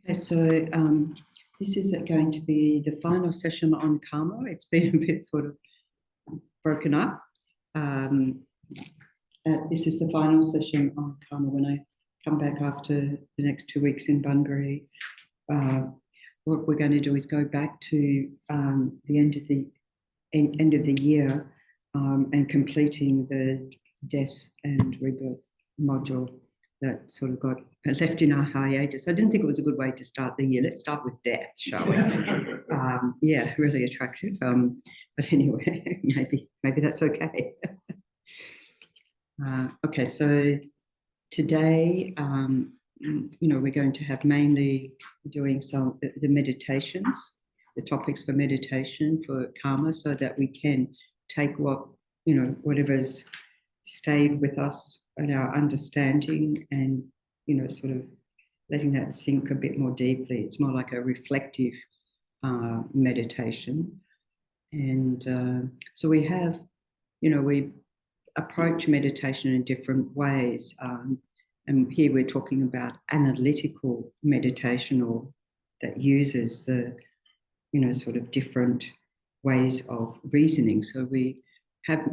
Okay, so this is going to be the final session on karma. It's been a bit sort of broken up. This is the final session on karma. When I come back after the next 2 weeks in Bunbury, what we're going to do is go back to the end of the year and completing the death and rebirth module that sort of got left in our hiatus. I didn't think it was a good way to start the year. Let's start with death, shall we? Yeah, really attractive. But anyway, maybe that's okay. Okay, so today, we're going to have mainly doing some the meditations, the topics for meditation for karma, so that we can take whatever's stayed with us and our understanding, and sort of letting that sink a bit more deeply. It's more like a reflective meditation. And so we have, we approach meditation in different ways. And here we're talking about analytical meditation, or that uses the, sort of different ways of reasoning. So we have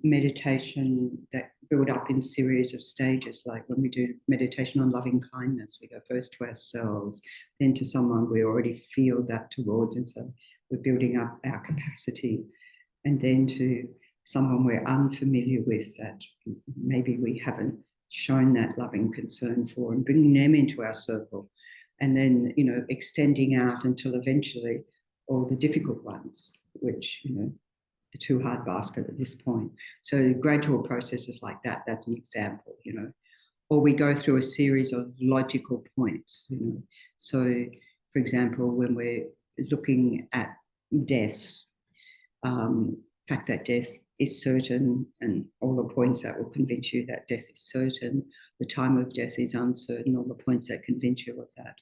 meditation that build up in series of stages, like when we do meditation on loving kindness, we go first to ourselves, then to someone we already feel that towards, and so we're building up our capacity, and then to someone we're unfamiliar with that maybe we haven't shown that loving concern for, and bringing them into our circle, and then extending out until eventually all the difficult ones, which the too hard basket at this point. So gradual processes like that, that's an example, or we go through a series of logical points, So, for example, when we're looking at death, the fact that death is certain, and all the points that will convince you that death is certain, the time of death is uncertain, all the points that convince you of that.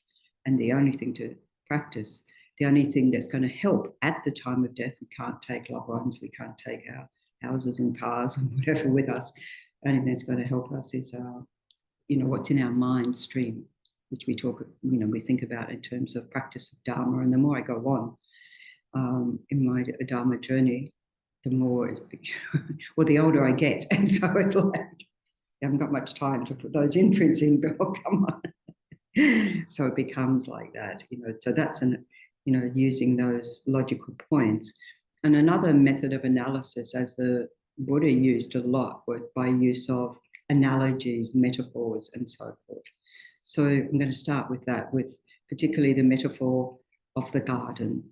And the only thing to practice, the only thing that's going to help at the time of death, we can't take loved ones, we can't take our houses and cars and whatever with us. The only thing that's going to help us is our, what's in our mind stream, which we talk, we think about in terms of practice of Dharma. And the more I go on in my Dharma journey, the more, the older I get. And so it's like, I haven't got much time to put those imprints in, but oh, come on. So it becomes like that, so that's using those logical points. And another method of analysis, as the Buddha used a lot, was by use of analogies, metaphors, and so forth. So I'm going to start with that, with particularly the metaphor of the garden,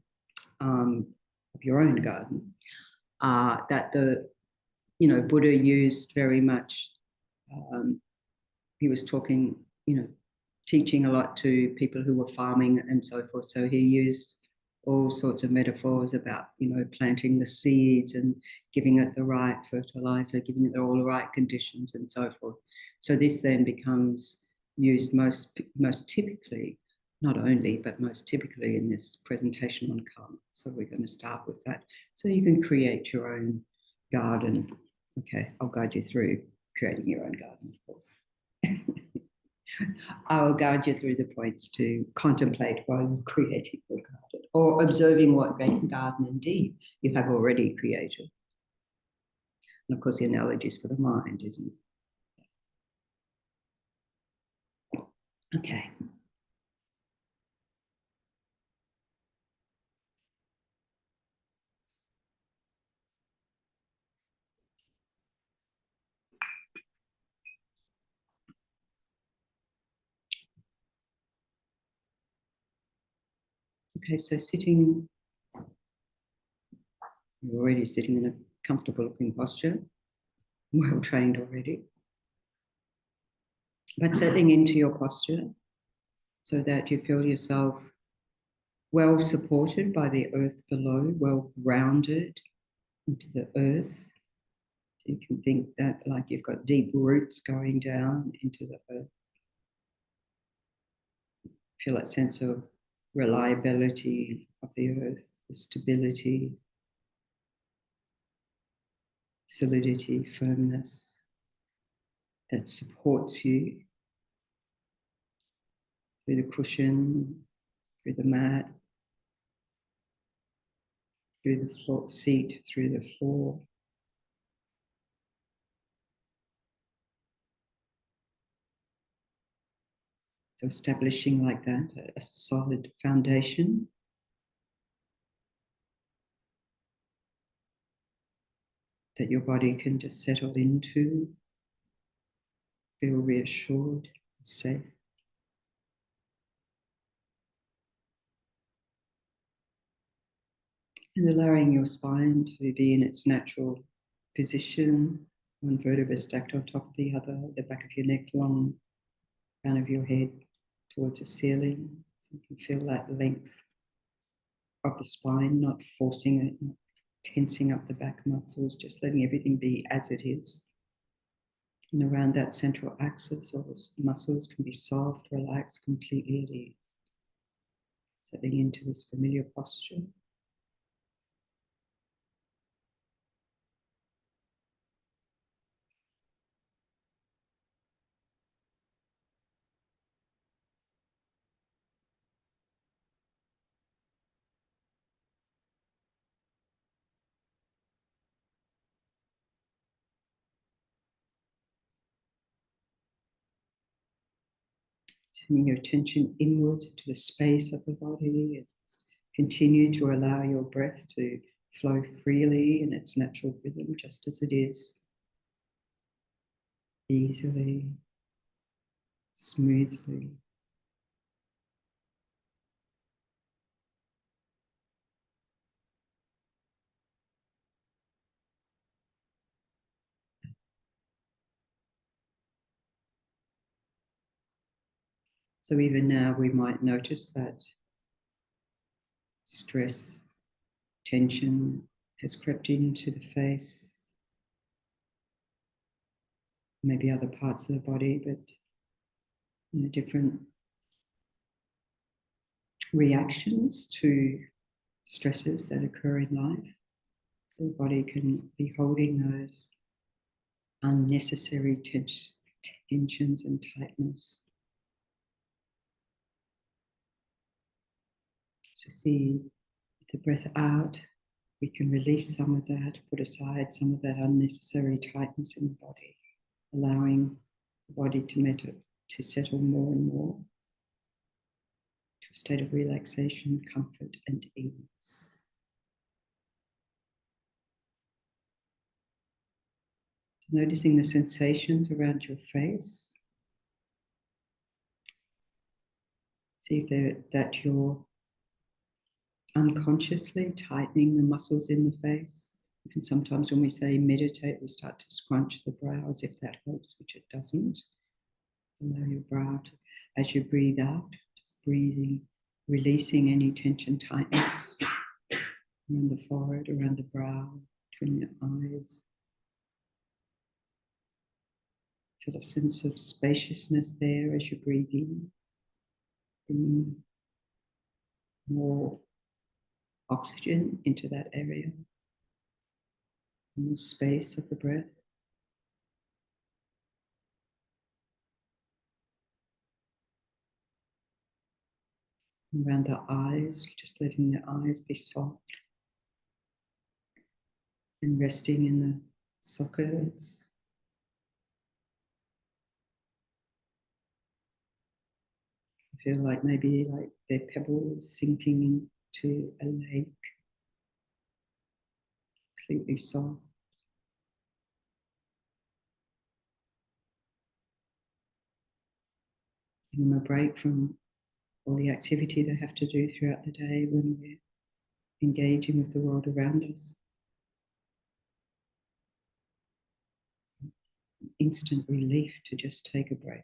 of your own garden, that the, Buddha used very much. He was talking, teaching a lot to people who were farming and so forth. So he used all sorts of metaphors about, planting the seeds and giving it the right fertilizer, giving it all the right conditions and so forth. So this then becomes used most typically, not only, but most typically in this presentation on karma. So we're going to start with that. So you can create your own garden. Okay, I'll guide you through creating your own garden, of course. I will guide you through the points to contemplate while you're creating your garden, or observing what garden indeed you have already created. And of course, the analogy is for the mind, isn't it? Okay. Okay, so you're already sitting in a comfortable looking posture, well trained already. But settling into your posture so that you feel yourself well supported by the earth below, well grounded into the earth. So you can think that like you've got deep roots going down into the earth. Feel that sense of reliability of the earth, the stability, solidity, firmness that supports you, through the cushion, through the mat, through the floor, seat, through the floor. So establishing like that a solid foundation. That your body can just settle into, feel reassured, safe. And allowing your spine to be in its natural position, one vertebra stacked on top of the other, the back of your neck long, crown of your head towards the ceiling. So you can feel that length of the spine, not forcing it, not tensing up the back muscles, just letting everything be as it is. And around that central axis, all the muscles can be soft, relaxed, completely at ease. Settling into this familiar posture. Turning your attention inwards to the space of the body. Continue to allow your breath to flow freely in its natural rhythm, just as it is, easily, smoothly. So even now we might notice that stress, tension has crept into the face, maybe other parts of the body, but different reactions to stresses that occur in life. So the body can be holding those unnecessary tensions and tightness. So see the breath out, we can release some of that, put aside some of that unnecessary tightness in the body, allowing the body to settle more and more to a state of relaxation, comfort, and ease. Noticing the sensations around your face. See that you're unconsciously tightening the muscles in the face. Even sometimes when we say meditate, we start to scrunch the brows if that helps, which it doesn't. Allow your brow to, as you breathe out, just breathing, releasing any tension, tightness around the forehead, around the brow, between the eyes. Feel a sense of spaciousness there as you breathe in. Bring more oxygen into that area, more space of the breath. Around the eyes, just letting the eyes be soft and resting in the sockets. Feel like maybe like they're pebbles sinking into a lake, completely soft. Give them a break from all the activity they have to do throughout the day when we're engaging with the world around us. Instant relief to just take a break.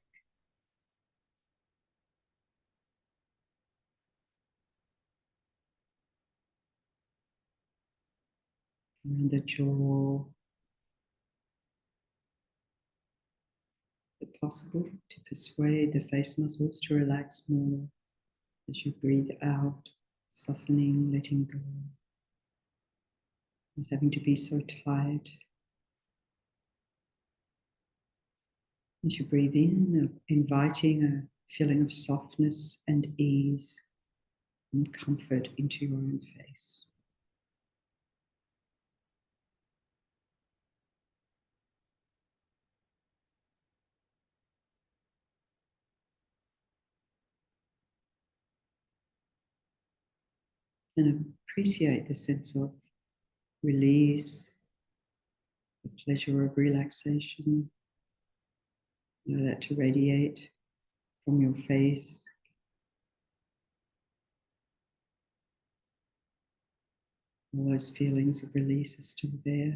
Around the jaw, if possible, to persuade the face muscles to relax more as you breathe out, softening, letting go, not having to be so tight. As you breathe in, inviting a feeling of softness and ease and comfort into your own face. And appreciate the sense of release, the pleasure of relaxation. Allow that to radiate from your face. All those feelings of release are still there.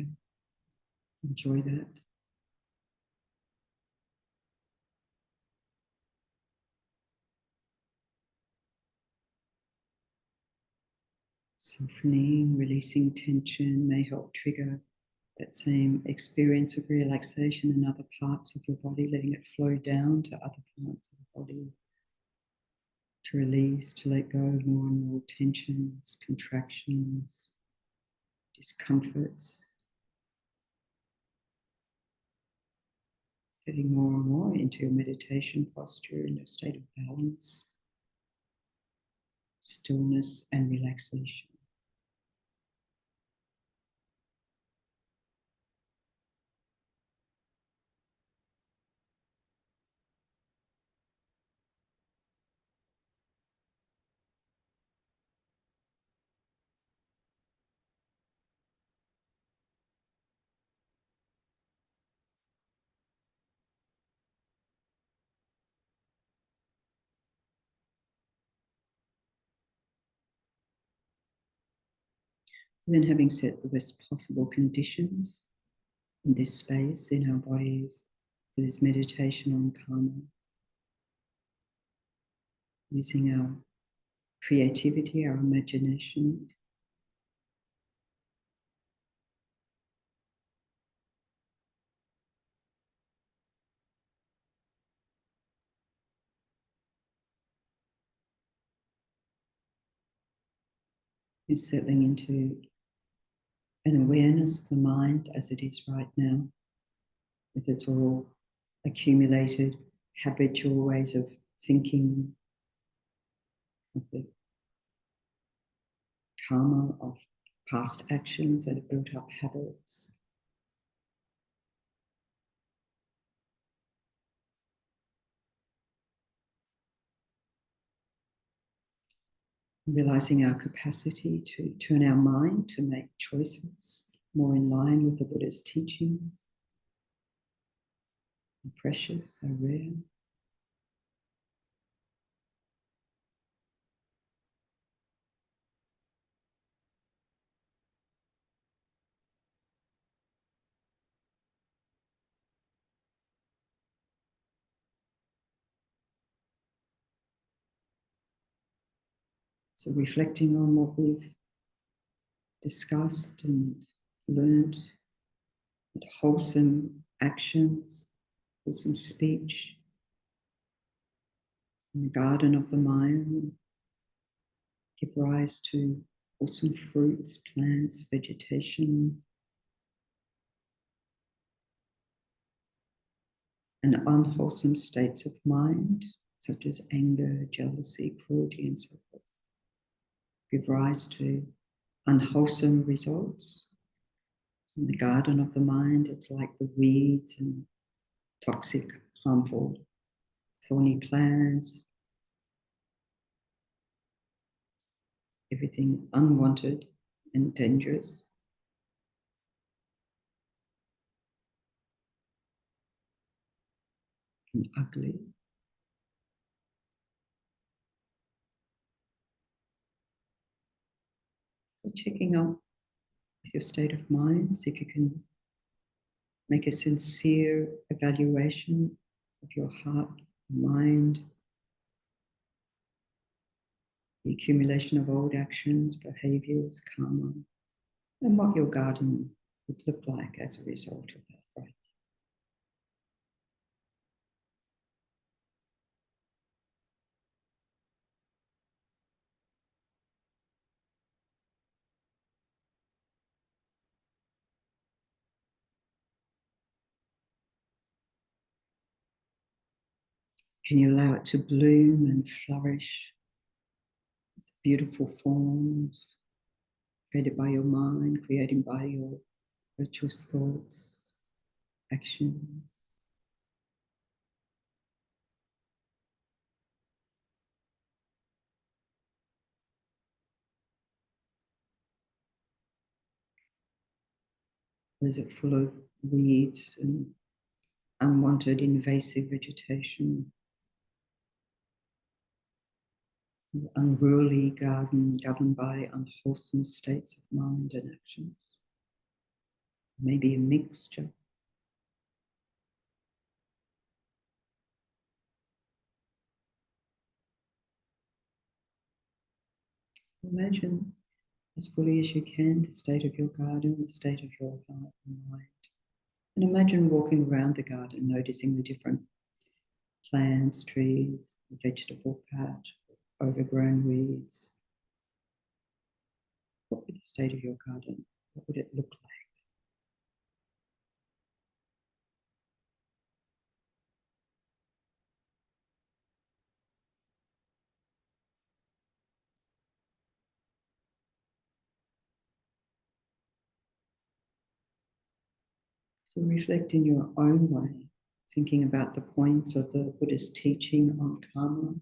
Enjoy that. Softening, releasing tension may help trigger that same experience of relaxation in other parts of your body, letting it flow down to other parts of the body, to release, to let go of more and more tensions, contractions, discomforts, getting more and more into your meditation posture in a state of balance, stillness, and relaxation. So then, having set the best possible conditions in this space, in our bodies, for this meditation on karma, using our creativity, our imagination, is settling into an awareness of the mind as it is right now, with its all accumulated habitual ways of thinking, of the karma of past actions that have built up habits. Realizing our capacity to turn our mind to make choices more in line with the Buddha's teachings, are precious, are rare. So reflecting on what we've discussed and learned, that wholesome actions, wholesome speech, in the garden of the mind give rise to wholesome fruits, plants, vegetation, and unwholesome states of mind, such as anger, jealousy, cruelty, and so forth, give rise to unwholesome results. In the garden of the mind, it's like the weeds and toxic, harmful, thorny plants, everything unwanted and dangerous. And ugly. So checking up with your state of mind, see if you can make a sincere evaluation of your heart, mind, the accumulation of old actions, behaviors, karma, and what your garden would look like as a result of that, right? Can you allow it to bloom and flourish with beautiful forms created by your mind, created by your virtuous thoughts, actions? Or is it full of weeds and unwanted invasive vegetation? An unruly garden governed by unwholesome states of mind and actions? Maybe a mixture. Imagine as fully as you can the state of your garden, the state of your heart and mind. And imagine walking around the garden, noticing the different plants, trees, vegetable patch, overgrown weeds. What would the state of your garden? What would it look like? So reflect in your own way, thinking about the points of the Buddhist teaching on karma.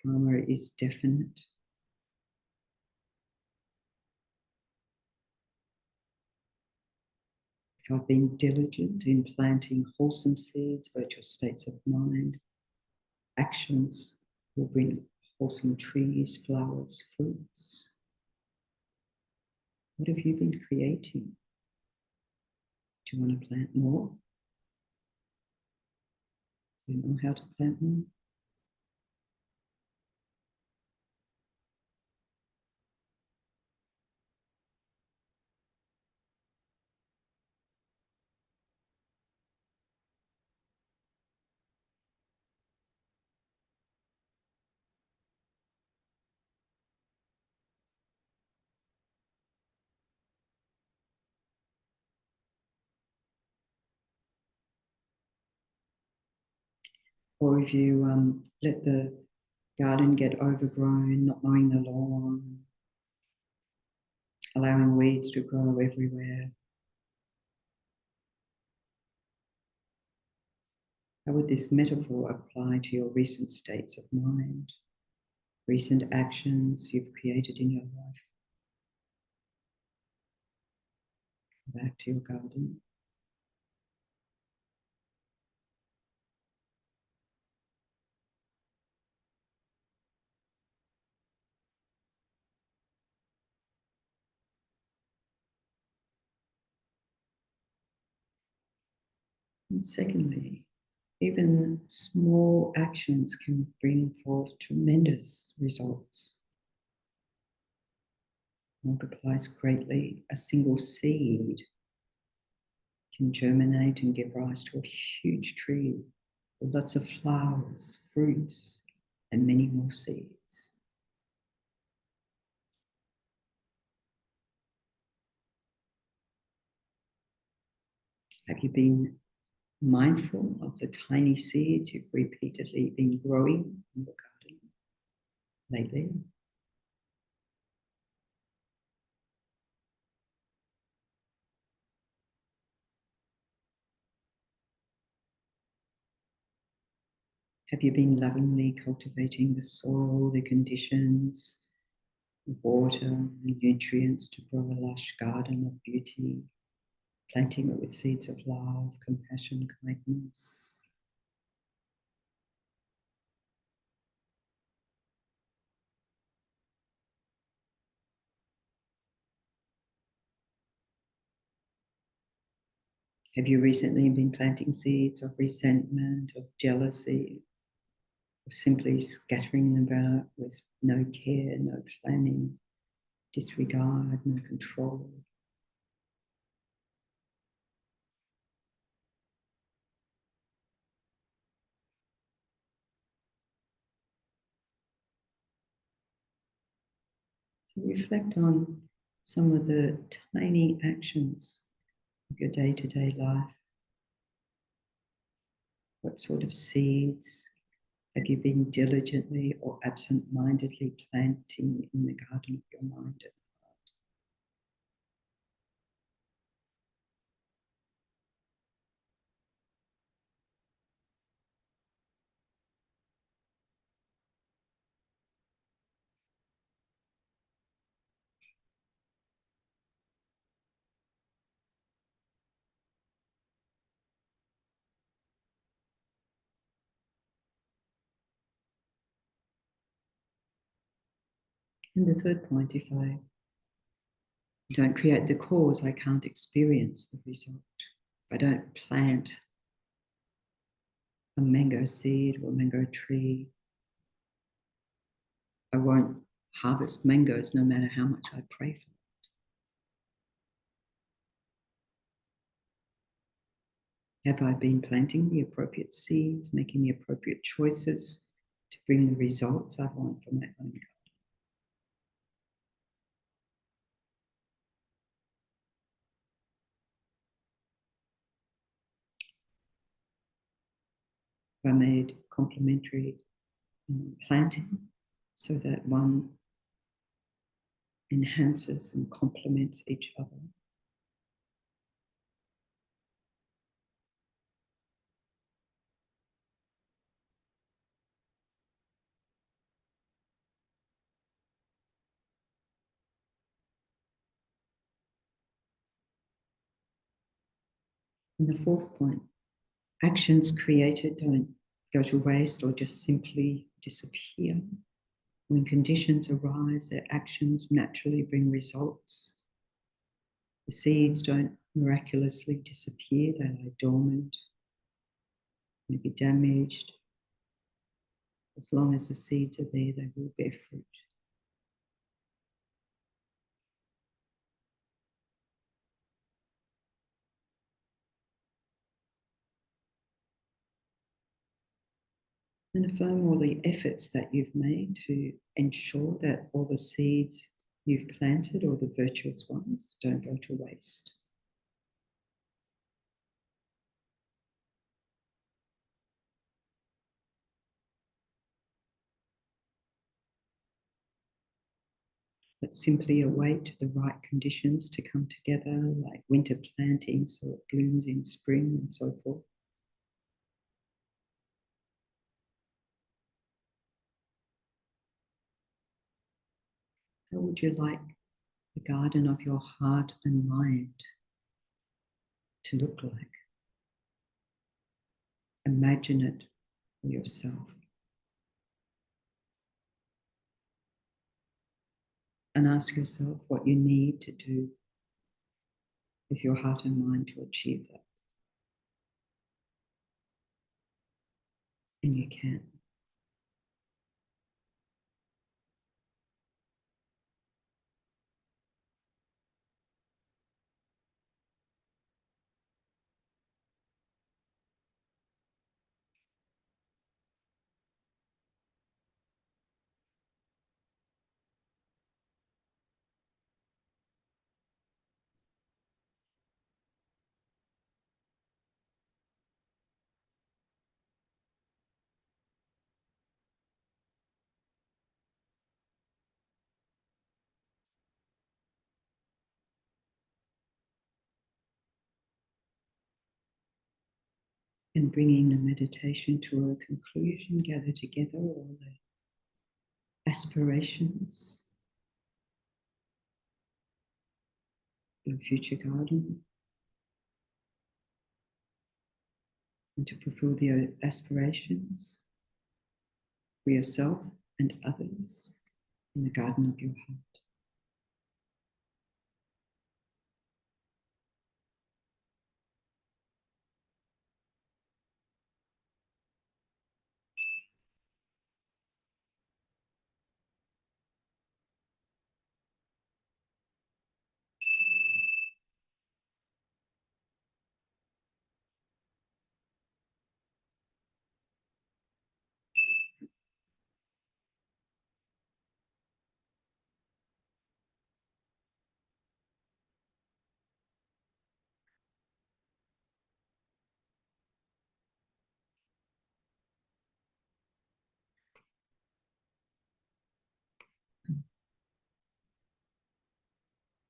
Karma is definite. If I've been diligent in planting wholesome seeds, virtuous states of mind, actions will bring wholesome trees, flowers, fruits. What have you been creating? Do you want to plant more? Do you know how to plant more? Or if you let the garden get overgrown, not mowing the lawn, allowing weeds to grow everywhere, how would this metaphor apply to your recent states of mind, recent actions you've created in your life? Back to your garden. And secondly, even small actions can bring forth tremendous results. Multiplies greatly. A single seed can germinate and give rise to a huge tree with lots of flowers, fruits, and many more seeds. Have you been mindful of the tiny seeds you've repeatedly been growing in your garden lately? Have you been lovingly cultivating the soil, the conditions, water and nutrients to grow a lush garden of beauty, planting it with seeds of love, compassion, kindness? Have you recently been planting seeds of resentment, of jealousy, or simply scattering them about with no care, no planning, disregard, no control? So reflect on some of the tiny actions of your day-to-day life. What sort of seeds have you been diligently or absent-mindedly planting in the garden of your mind? And the third point, if I don't create the cause, I can't experience the result. If I don't plant a mango seed or a mango tree, I won't harvest mangoes no matter how much I pray for. Have I been planting the appropriate seeds, making the appropriate choices to bring the results I want from that home garden? Have I made complementary planting so that one enhances and complements each other? And the fourth point, actions created don't go to waste or just simply disappear. When conditions arise, their actions naturally bring results. The seeds don't miraculously disappear, they lie dormant, may be damaged. As long as the seeds are there, they will bear fruit. And affirm all the efforts that you've made to ensure that all the seeds you've planted, or the virtuous ones, don't go to waste. But simply await the right conditions to come together, like winter planting so it blooms in spring and so forth. How would you like the garden of your heart and mind to look like? Imagine it for yourself. And ask yourself what you need to do with your heart and mind to achieve that. And you can. And bringing the meditation to a conclusion, gather together all the aspirations for your future garden, and to fulfill the aspirations for yourself and others in the garden of your heart.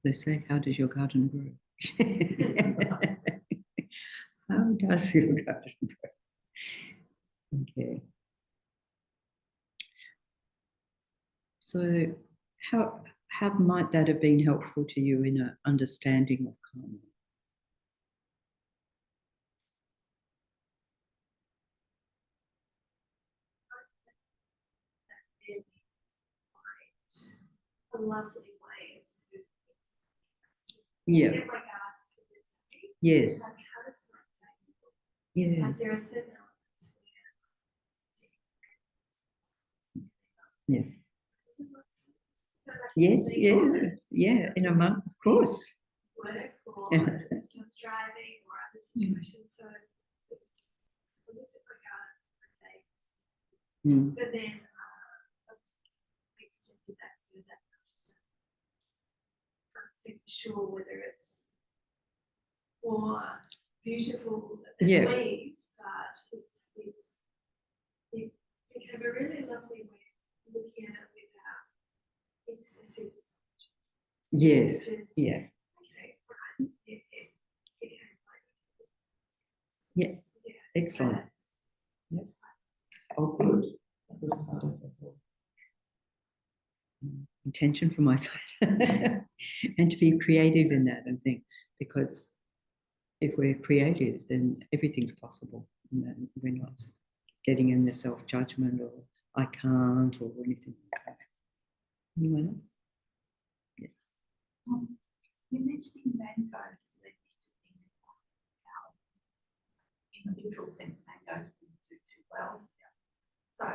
They say, how does your garden grow? How does your garden grow? Okay. So how might that have been helpful to you in an understanding of karma? A lovely way of sort of Yeah. Yes. like how does my day look? Yeah. Like there are certain elements Yeah. where Yes. Yeah. Yeah. In a month, of course. work or Yeah. just driving or other situations. So I looked at my garden for a day. But then I extended that further. Can't say for sure whether it's more beautiful than weeds, but it became a really lovely way of looking at it without excessive. Yes. Just, yeah. Okay, right. It became like. Yes. Yeah, Excellent. So Yes. Oh, good. That was part of the whole intention from my side. And to be creative in that and think, because if we're creative, then everything's possible. And then we're not getting in the self-judgment or I can't or anything like that. Anyone else? Yes. You mentioning mangoes led me to think about how, in the literal sense, mangoes wouldn't do too well. So,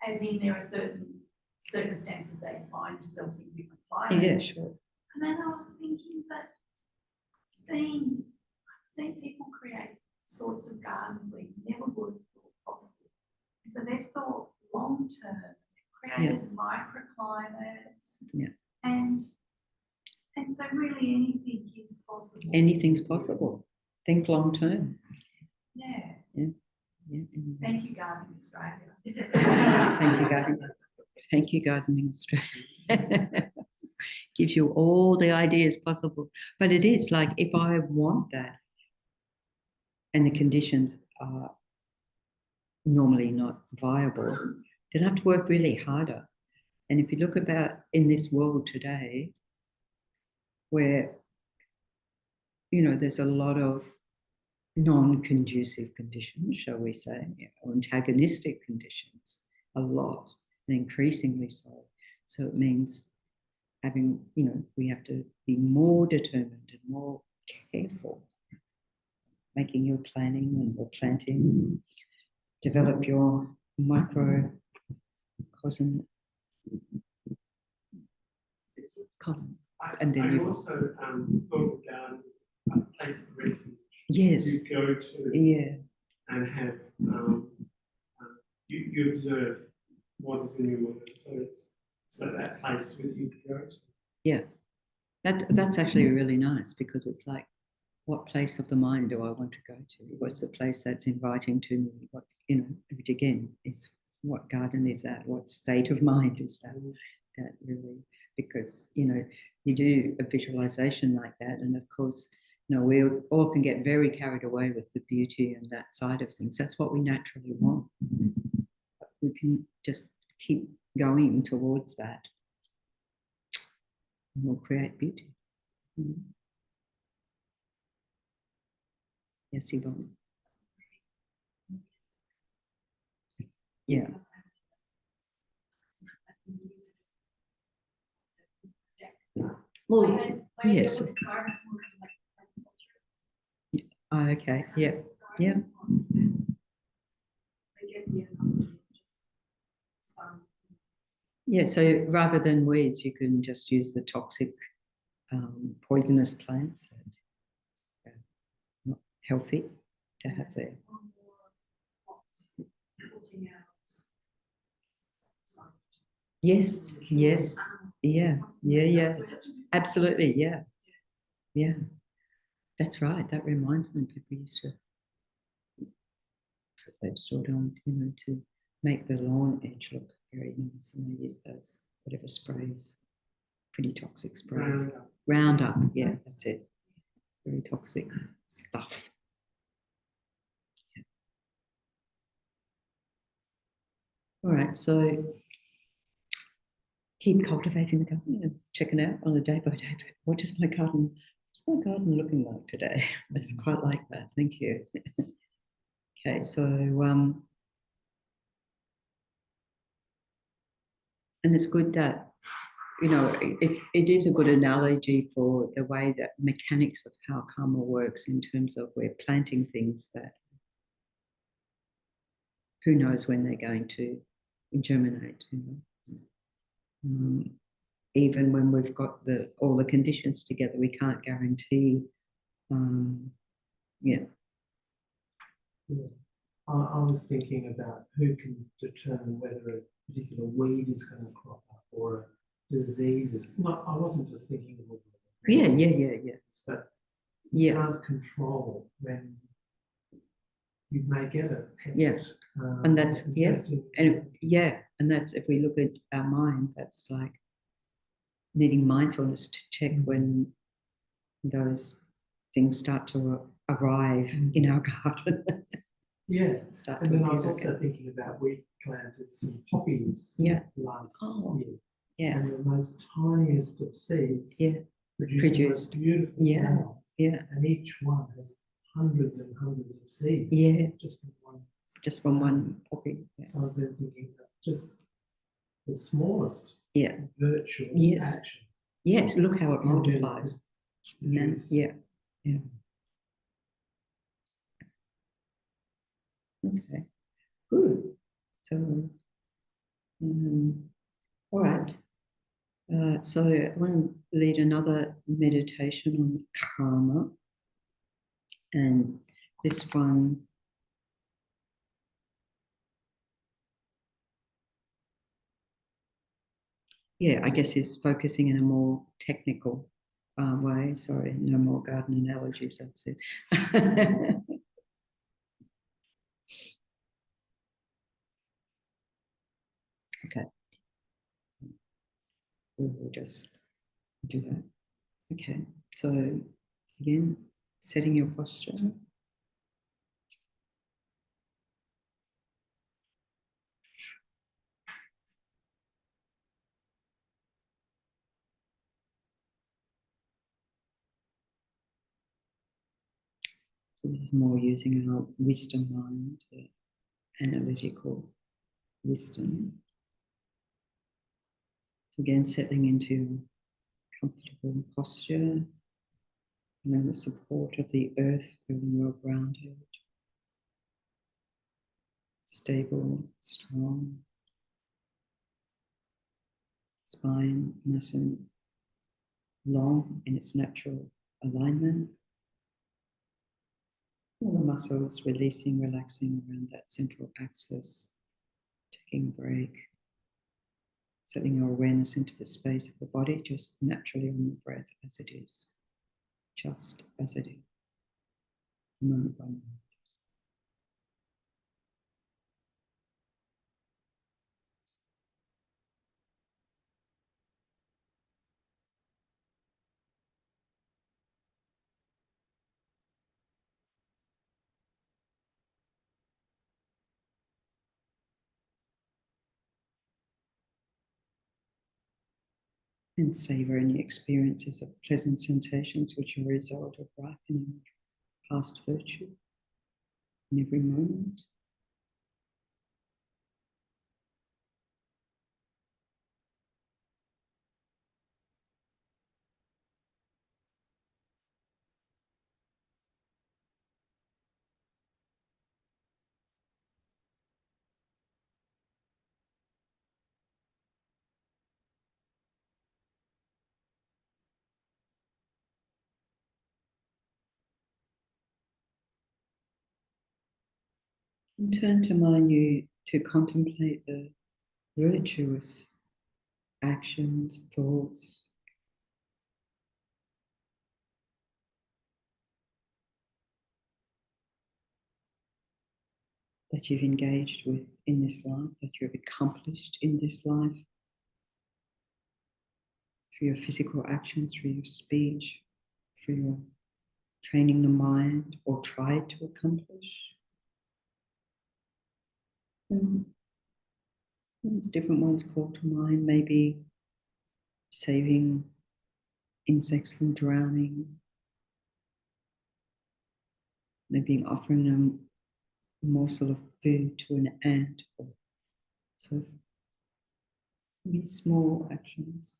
as in there are certain circumstances that you find yourself in different climates. Yeah, sure. And then I was thinking that I've seen people create sorts of gardens where you never would have thought possible. So they've thought long term, they've created microclimates. Yeah. And so really anything is possible. Anything's possible. Think long term. Yeah. Yeah. Thank you, Gardening Australia. Thank you, Gardening. Thank you, Gardening Australia. Gives you all the ideas possible. But it is like if I want that and the conditions are normally not viable, then I have to work really harder. And if you look about in this world today, where, there's a lot of non-conducive conditions, shall we say, or antagonistic conditions, a lot, and increasingly so. So it means having, we have to be more determined and more careful, making your planning and your planting, develop your microcosm, and then you also thought of gardens as a place of refuge. Yes. You go to. Yeah. And have you observe what is in your mind. So that place where you go to. Yeah. That's actually really nice because it's like, what place of the mind do I want to go to? What's the place that's inviting to me? What, which again is what garden is that? What state of mind is that? That really, because, you do a visualization like that. And of course, we all can get very carried away with the beauty and that side of things. That's what we naturally want. But we can just keep going towards that. And we'll create beauty. Mm-hmm. Yes, Yvonne. Yeah. Well, yes. Oh, okay. Yeah. Yeah. Yeah. So rather than weeds, you can just use the toxic, poisonous plants that are not healthy to have there. Yes. Yes. Yeah. Yeah. Yeah. Absolutely. Yeah. Yeah. That's right. That reminds me, people used to put that sort on, to make the lawn edge look very nice, and they use those whatever sprays. pretty toxic sprays. Roundup. Roundup, yeah, that's it. Very toxic stuff. Yeah. All right, so keep cultivating the garden and checking out on a day-by-day. What is my garden? What's my garden looking like today? It's quite like that. Thank you. Okay, so and it's good that, you know, it is a good analogy for the way that mechanics of how karma works in terms of we're planting things that who knows when they're going to germinate. You know? Even when we've got all the conditions together, we can't guarantee. Yeah. Yeah. I was thinking about who can determine whether a particular weed is going to crop up or a disease is. No, I wasn't just thinking of. Yeah. But Yeah. you can't control when you may get a pest. Yeah. And that's infesting. and that's, if we look at our mind, that's like needing mindfulness to check when those things start to arrive in our garden. Yeah. Start And to then I was appear also again. thinking about we planted some poppies last Oh, year. Yeah. And the most tiniest of seeds produced the most beautiful flowers. Yeah. And each one has hundreds and hundreds of seeds. Yeah. Just from one poppy. Yeah. So I was then thinking that just the smallest virtuous action. Yes, look how it multiplies. Produce. Yeah. Okay, good. So, all right. So I want to lead another meditation on karma. And this one, I guess is focusing in a more technical way. Sorry, no more garden analogies, that's it. Okay. We'll just do that. Okay, so again, setting your posture. So this is more using our wisdom mind, analytical wisdom. So again, settling into comfortable posture, and then the support of the earth, feeling well grounded, stable, strong. Spine nice and long in its natural alignment. All the muscles releasing, relaxing around that central axis, taking a break, setting your awareness into the space of the body, just naturally on the breath as it is, just as it is, moment by moment. And savor any experiences of pleasant sensations which are a result of ripening past virtue in every moment. And turn to mind you to contemplate the virtuous actions, thoughts, that you've engaged with in this life, that you've accomplished in this life through your physical actions, through your speech, through your training the mind or tried to accomplish. And there's different ones called to mind, maybe saving insects from drowning, maybe offering them a morsel of food to an ant, or so maybe small actions,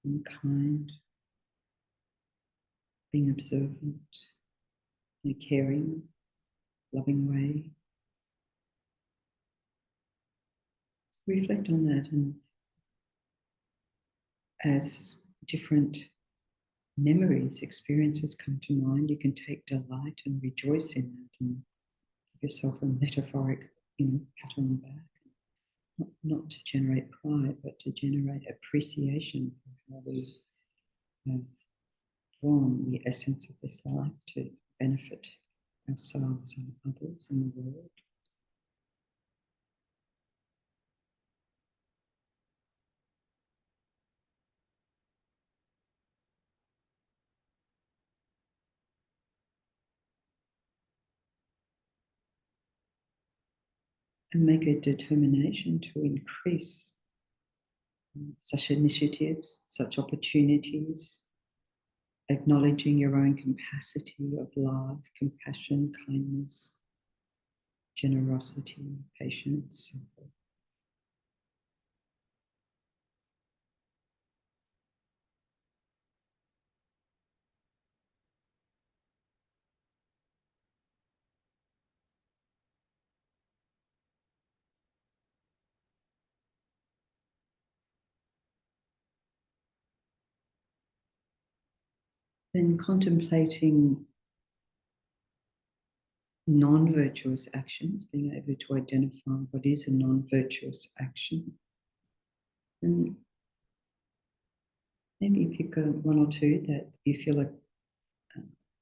being kind, being observant, in a caring, loving way. So reflect on that, and as different memories, experiences come to mind, you can take delight and rejoice in that, and give yourself a metaphoric, pat on the back. Not to generate pride, but to generate appreciation for how we have drawn the essence of this life to benefit ourselves and others in the world. And make a determination to increase such initiatives, such opportunities, acknowledging your own capacity of love, compassion, kindness, generosity, patience, and so forth. Then contemplating non-virtuous actions, being able to identify what is a non-virtuous action. And maybe pick one or two that you feel like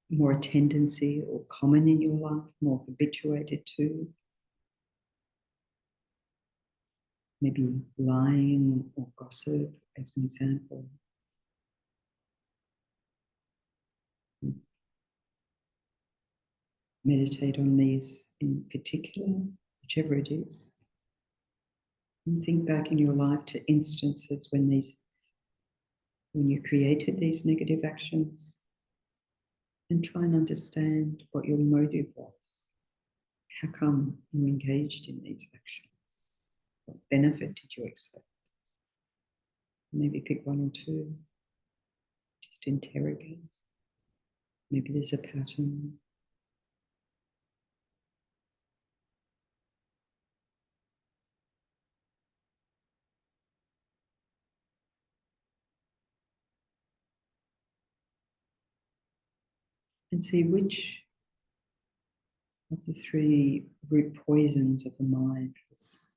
more a tendency or common in your life, more habituated to. Maybe lying or gossip as an example. Meditate on these in particular, whichever it is. And think back in your life to instances when you created these negative actions, and try and understand what your motive was. How come you engaged in these actions? What benefit did you expect? Maybe pick one or two, just interrogate. Maybe there's a pattern. And see which of the three root poisons of the mind was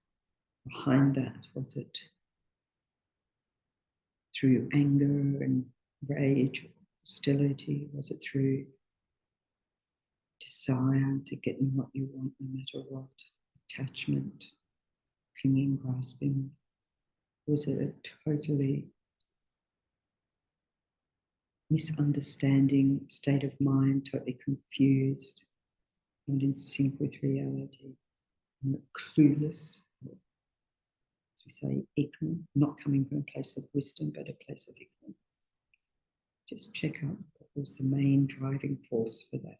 behind that. Was it through anger and rage, hostility? Was it through desire to get what you want no matter what? Attachment, clinging, grasping? Was it a totally misunderstanding state of mind, totally confused, not in sync with reality, clueless, as we say, ignorant, not coming from a place of wisdom, but a place of ignorance? Just check out what was the main driving force for that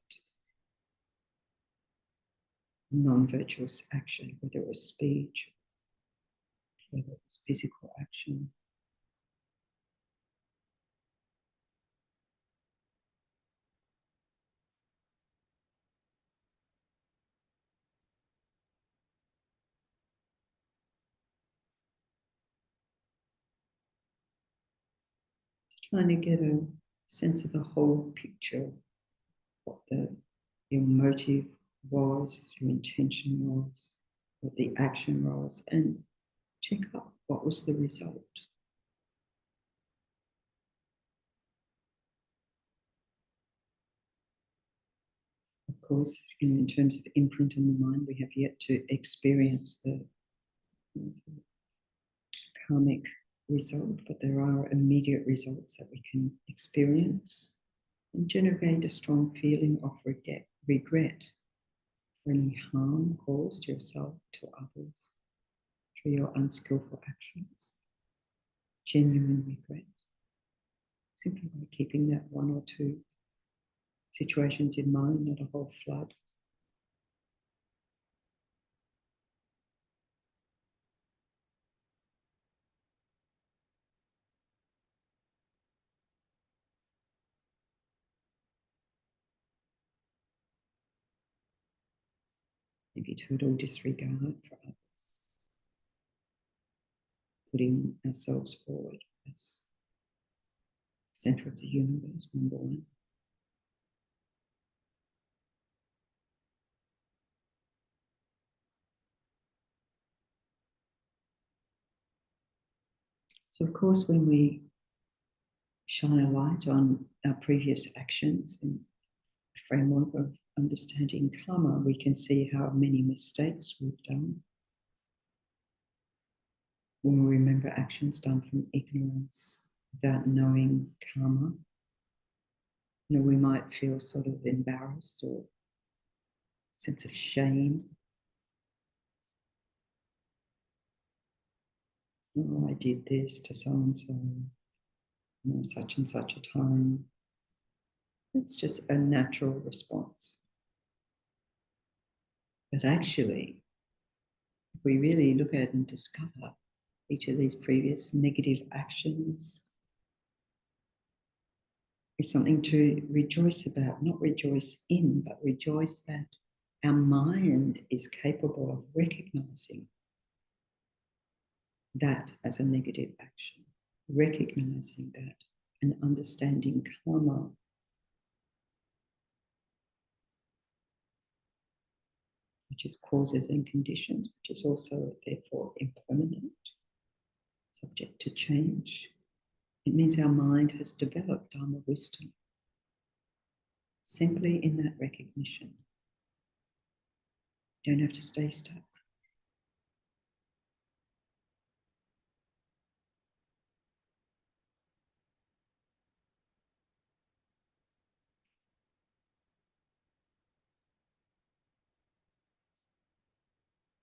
non-virtuous action, whether it was speech, whether it was physical action. Trying to get a sense of the whole picture, what your motive was, your intention was, what the action was, and check out what was the result. Of course, in terms of imprint on the mind, we have yet to experience the karmic result, but there are immediate results that we can experience and generate a strong feeling of regret for any harm caused yourself to others through your unskillful actions. Genuine regret. Simply by keeping that one or two situations in mind, not a whole flood. Maybe total disregard for others. Putting ourselves forward as center of the universe, number one. So of course, when we shine a light on our previous actions in the framework of understanding karma, we can see how many mistakes we've done. When we remember actions done from ignorance, without knowing karma, we might feel sort of embarrassed or sense of shame. Oh, I did this to so and so, such and such a time. It's just a natural response. But actually, if we really look at and discover each of these previous negative actions, is something to rejoice about, not rejoice in, but rejoice that our mind is capable of recognizing that as a negative action, recognizing that and understanding karma, which is causes and conditions, which is also therefore impermanent, subject to change. It means our mind has developed Dharma wisdom simply in that recognition. You don't have to stay stuck.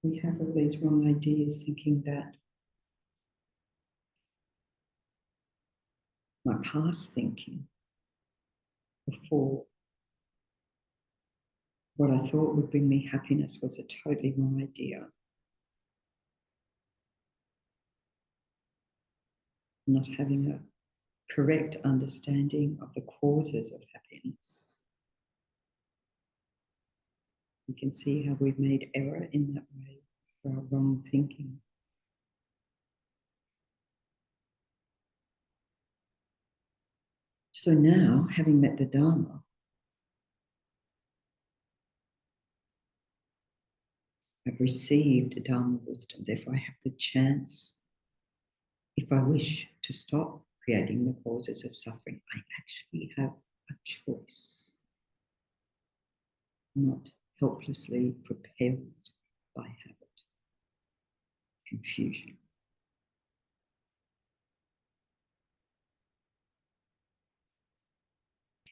We have all these wrong ideas thinking that my past thinking before what I thought would bring me happiness was a totally wrong idea. Not having a correct understanding of the causes of happiness. You can see how we've made error in that way for our wrong thinking. So now, having met the Dharma, I've received Dharma wisdom, therefore I have the chance, if I wish, to stop creating the causes of suffering. I actually have a choice, not helplessly propelled by habit, confusion.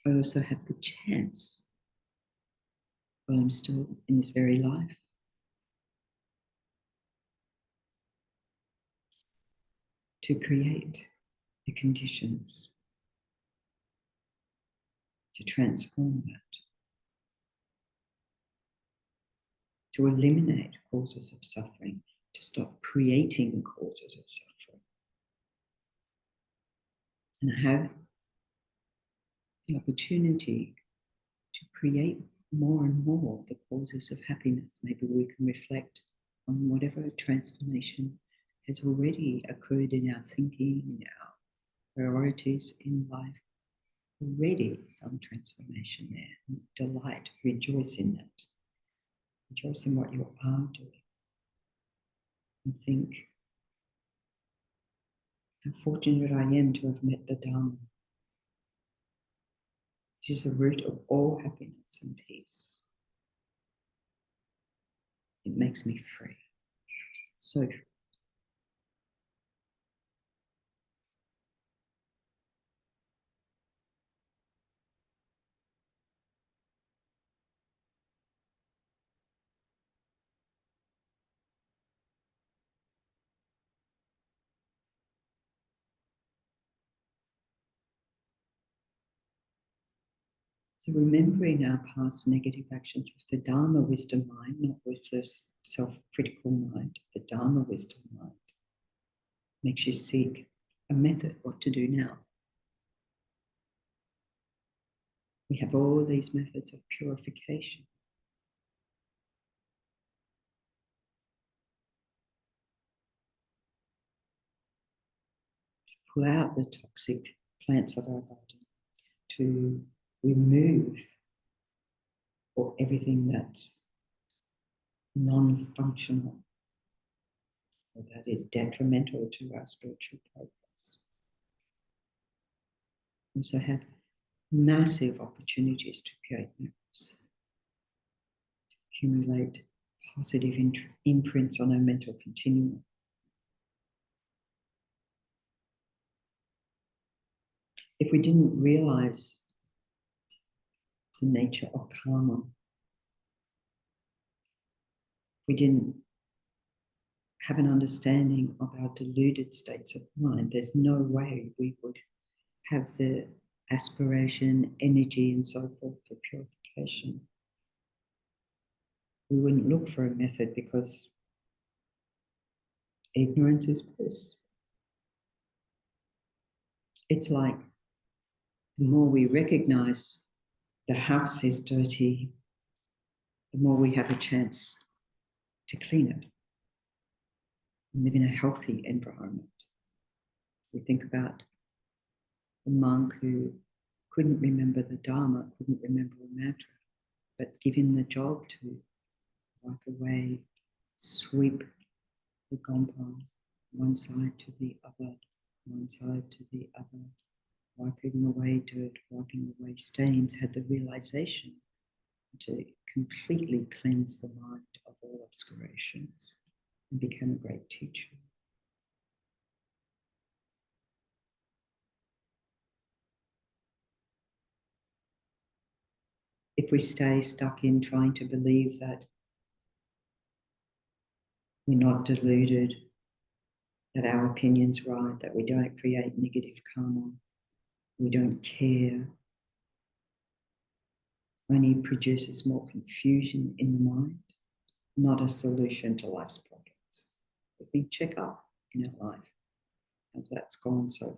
I also have the chance, while I'm still in this very life, to create the conditions to transform that, to eliminate causes of suffering, to stop creating causes of suffering. And I have the opportunity to create more and more the causes of happiness. Maybe we can reflect on whatever transformation has already occurred in our thinking, in our priorities in life. Already some transformation there. Delight, rejoice in that. Rejoice in what you are doing. And think how fortunate I am to have met the Dharma, which is the root of all happiness and peace. It makes me free. So free. So remembering our past negative actions with the Dharma wisdom mind, not with the self-critical mind, the Dharma wisdom mind, makes you seek a method, what to do now. We have all these methods of purification. To pull out the toxic plants of our body, to remove or everything that's non-functional or that is detrimental to our spiritual progress. We also have massive opportunities to create miracles, accumulate positive imprints on our mental continuum. If we didn't realize the nature of karma, we didn't have an understanding of our deluded states of mind, there's no way we would have the aspiration, energy, and so forth for purification. We wouldn't look for a method because ignorance is bliss. It's like the more we recognize the house is dirty, the more we have a chance to clean it and live in a healthy environment. We think about the monk who couldn't remember the Dharma, couldn't remember a mantra, but given the job to wipe away, sweep the compound, one side to the other, one side to the other, wiping away dirt, wiping away stains, had the realization to completely cleanse the mind of all obscurations and become a great teacher. If we stay stuck in trying to believe that we're not deluded, that our opinion's right, that we don't create negative karma, we don't care, only produces more confusion in the mind, not a solution to life's problems. If we check up in our life, as that's gone so far.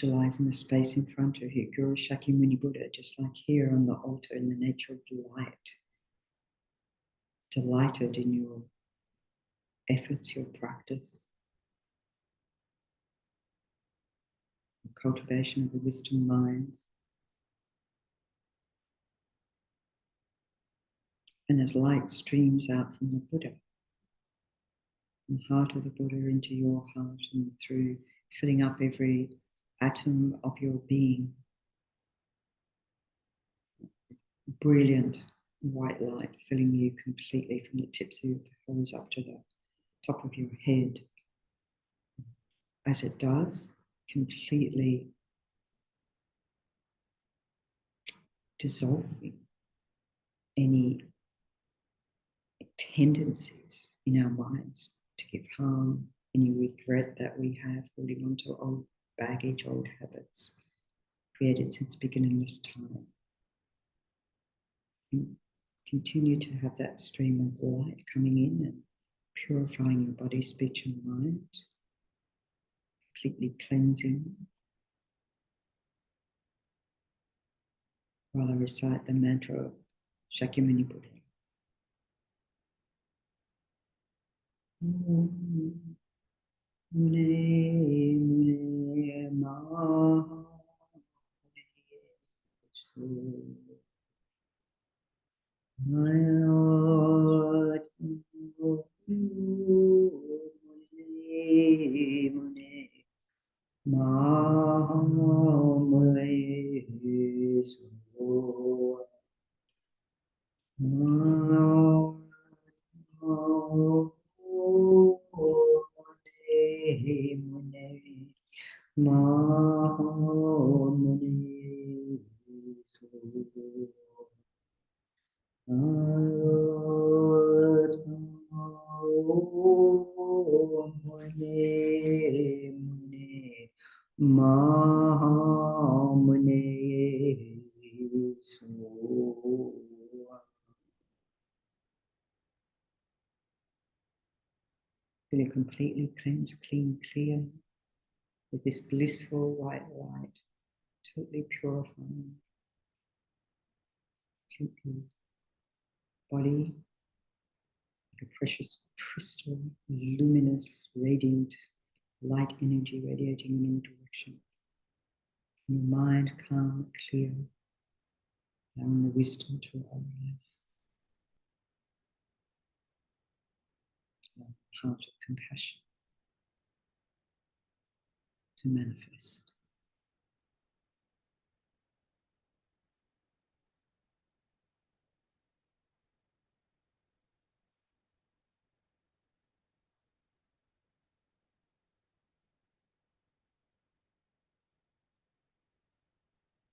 Visualizing the space in front of you, Guru Shakyamuni Buddha, just like here on the altar in the nature of light, delighted in your efforts, your practice, the cultivation of the wisdom mind. And as light streams out from the Buddha, from the heart of the Buddha into your heart and through, filling up every atom of your being, brilliant white light filling you completely from the tips of your toes up to the top of your head. As it does, completely dissolving any tendencies in our minds to give harm, any regret that we have holding on to old baggage, old habits created since beginningless time. And continue to have that stream of light coming in and purifying your body, speech, and mind, completely cleansing. While I recite the mantra of Shakyamuni Buddha. Mune mune ma Feel it completely cleansed, clean, clear, with this blissful white light, totally purifying. Completely. Body, like a precious crystal, luminous, radiant, light energy radiating in all directions. Your mind calm, clear, allowing the wisdom to arise. A heart of compassion to manifest.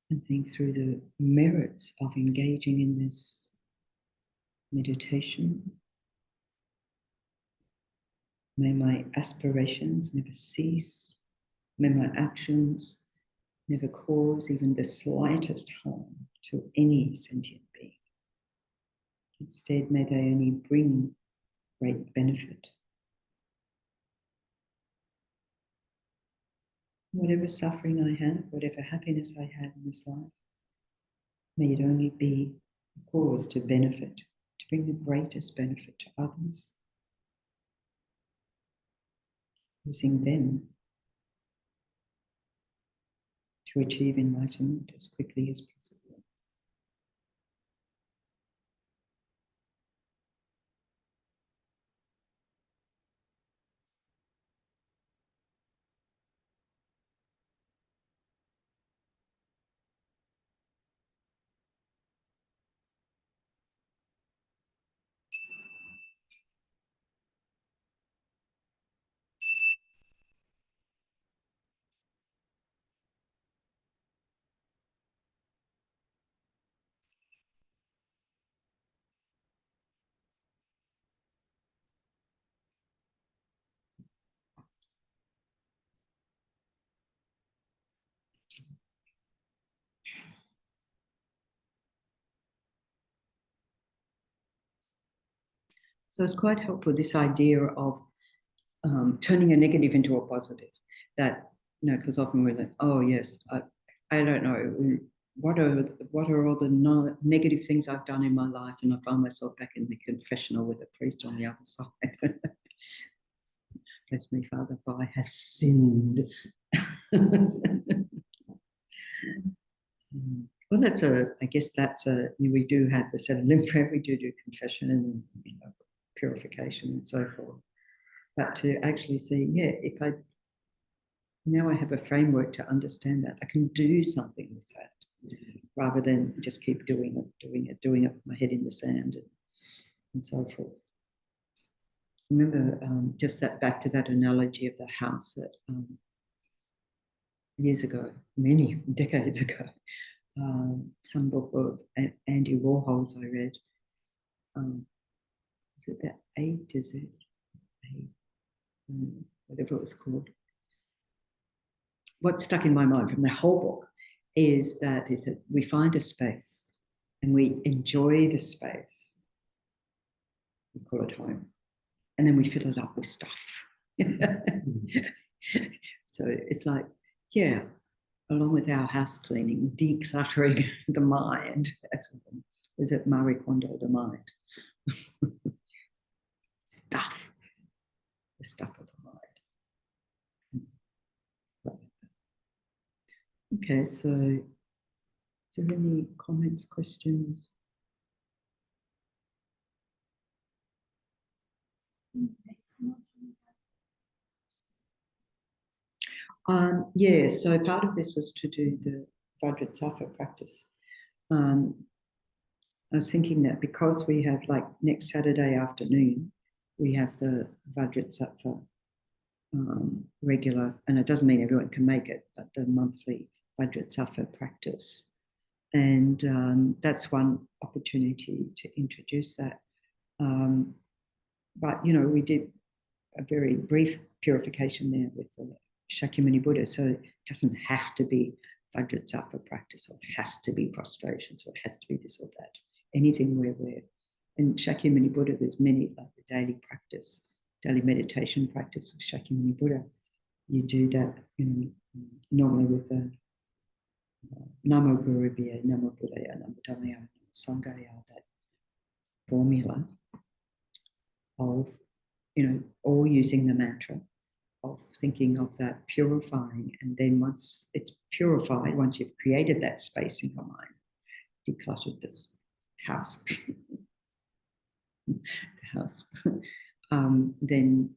And think through the merits of engaging in this meditation. May my aspirations never cease. May my actions never cause even the slightest harm to any sentient being. Instead, may they only bring great benefit. Whatever suffering I have, whatever happiness I have in this life, may it only be a cause to benefit, to bring the greatest benefit to others, using them to achieve enlightenment as quickly as possible. So it's quite helpful, this idea of turning a negative into a positive. That, you know, because often we're like, oh yes, I don't know, what are all the negative things I've done in my life, and I find myself back in the confessional with the priest on the other side. Bless me, Father, for I have sinned. Well, I guess we do have the 7 limb prayer, we do confession and, you know, purification and so forth. But to actually see, yeah, if now I have a framework to understand that, I can do something with that, rather than just keep doing it with my head in the sand and so forth. Remember, just that, back to that analogy of the house that years ago, many decades ago, some book of Andy Warhol's I read. Is it that eight? Is it eight? Whatever it was called. What stuck in my mind from the whole book is that we find a space and we enjoy the space. We call it home. And then we fill it up with stuff. So it's like, yeah, along with our house cleaning, decluttering the mind. Is it Marie Kondo, the mind? Stuff. The stuff of the mind. Okay, so is there any comments, questions? Yeah, so part of this was to do the Vajrasattva practice. I was thinking that because we have, like, next Saturday afternoon, we have the Vajrasattva regular, and it doesn't mean everyone can make it, but the monthly Vajrasattva practice. And that's one opportunity to introduce that. But, you know, we did a very brief purification there with the Shakyamuni Buddha, so it doesn't have to be Vajrasattva practice, or it has to be prostration, so it has to be this or that. Anything where we're, in Shakyamuni Buddha, there's many, like the daily practice, daily meditation practice of Shakyamuni Buddha, you do that, normally with the Namo Guru Bhya, Namo Buddhaya, Namo Dhammaya, Namo Sanghaya, that formula of, all using the mantra of thinking of that purifying, and then once it's purified, once you've created that space in your mind, decluttered this house, then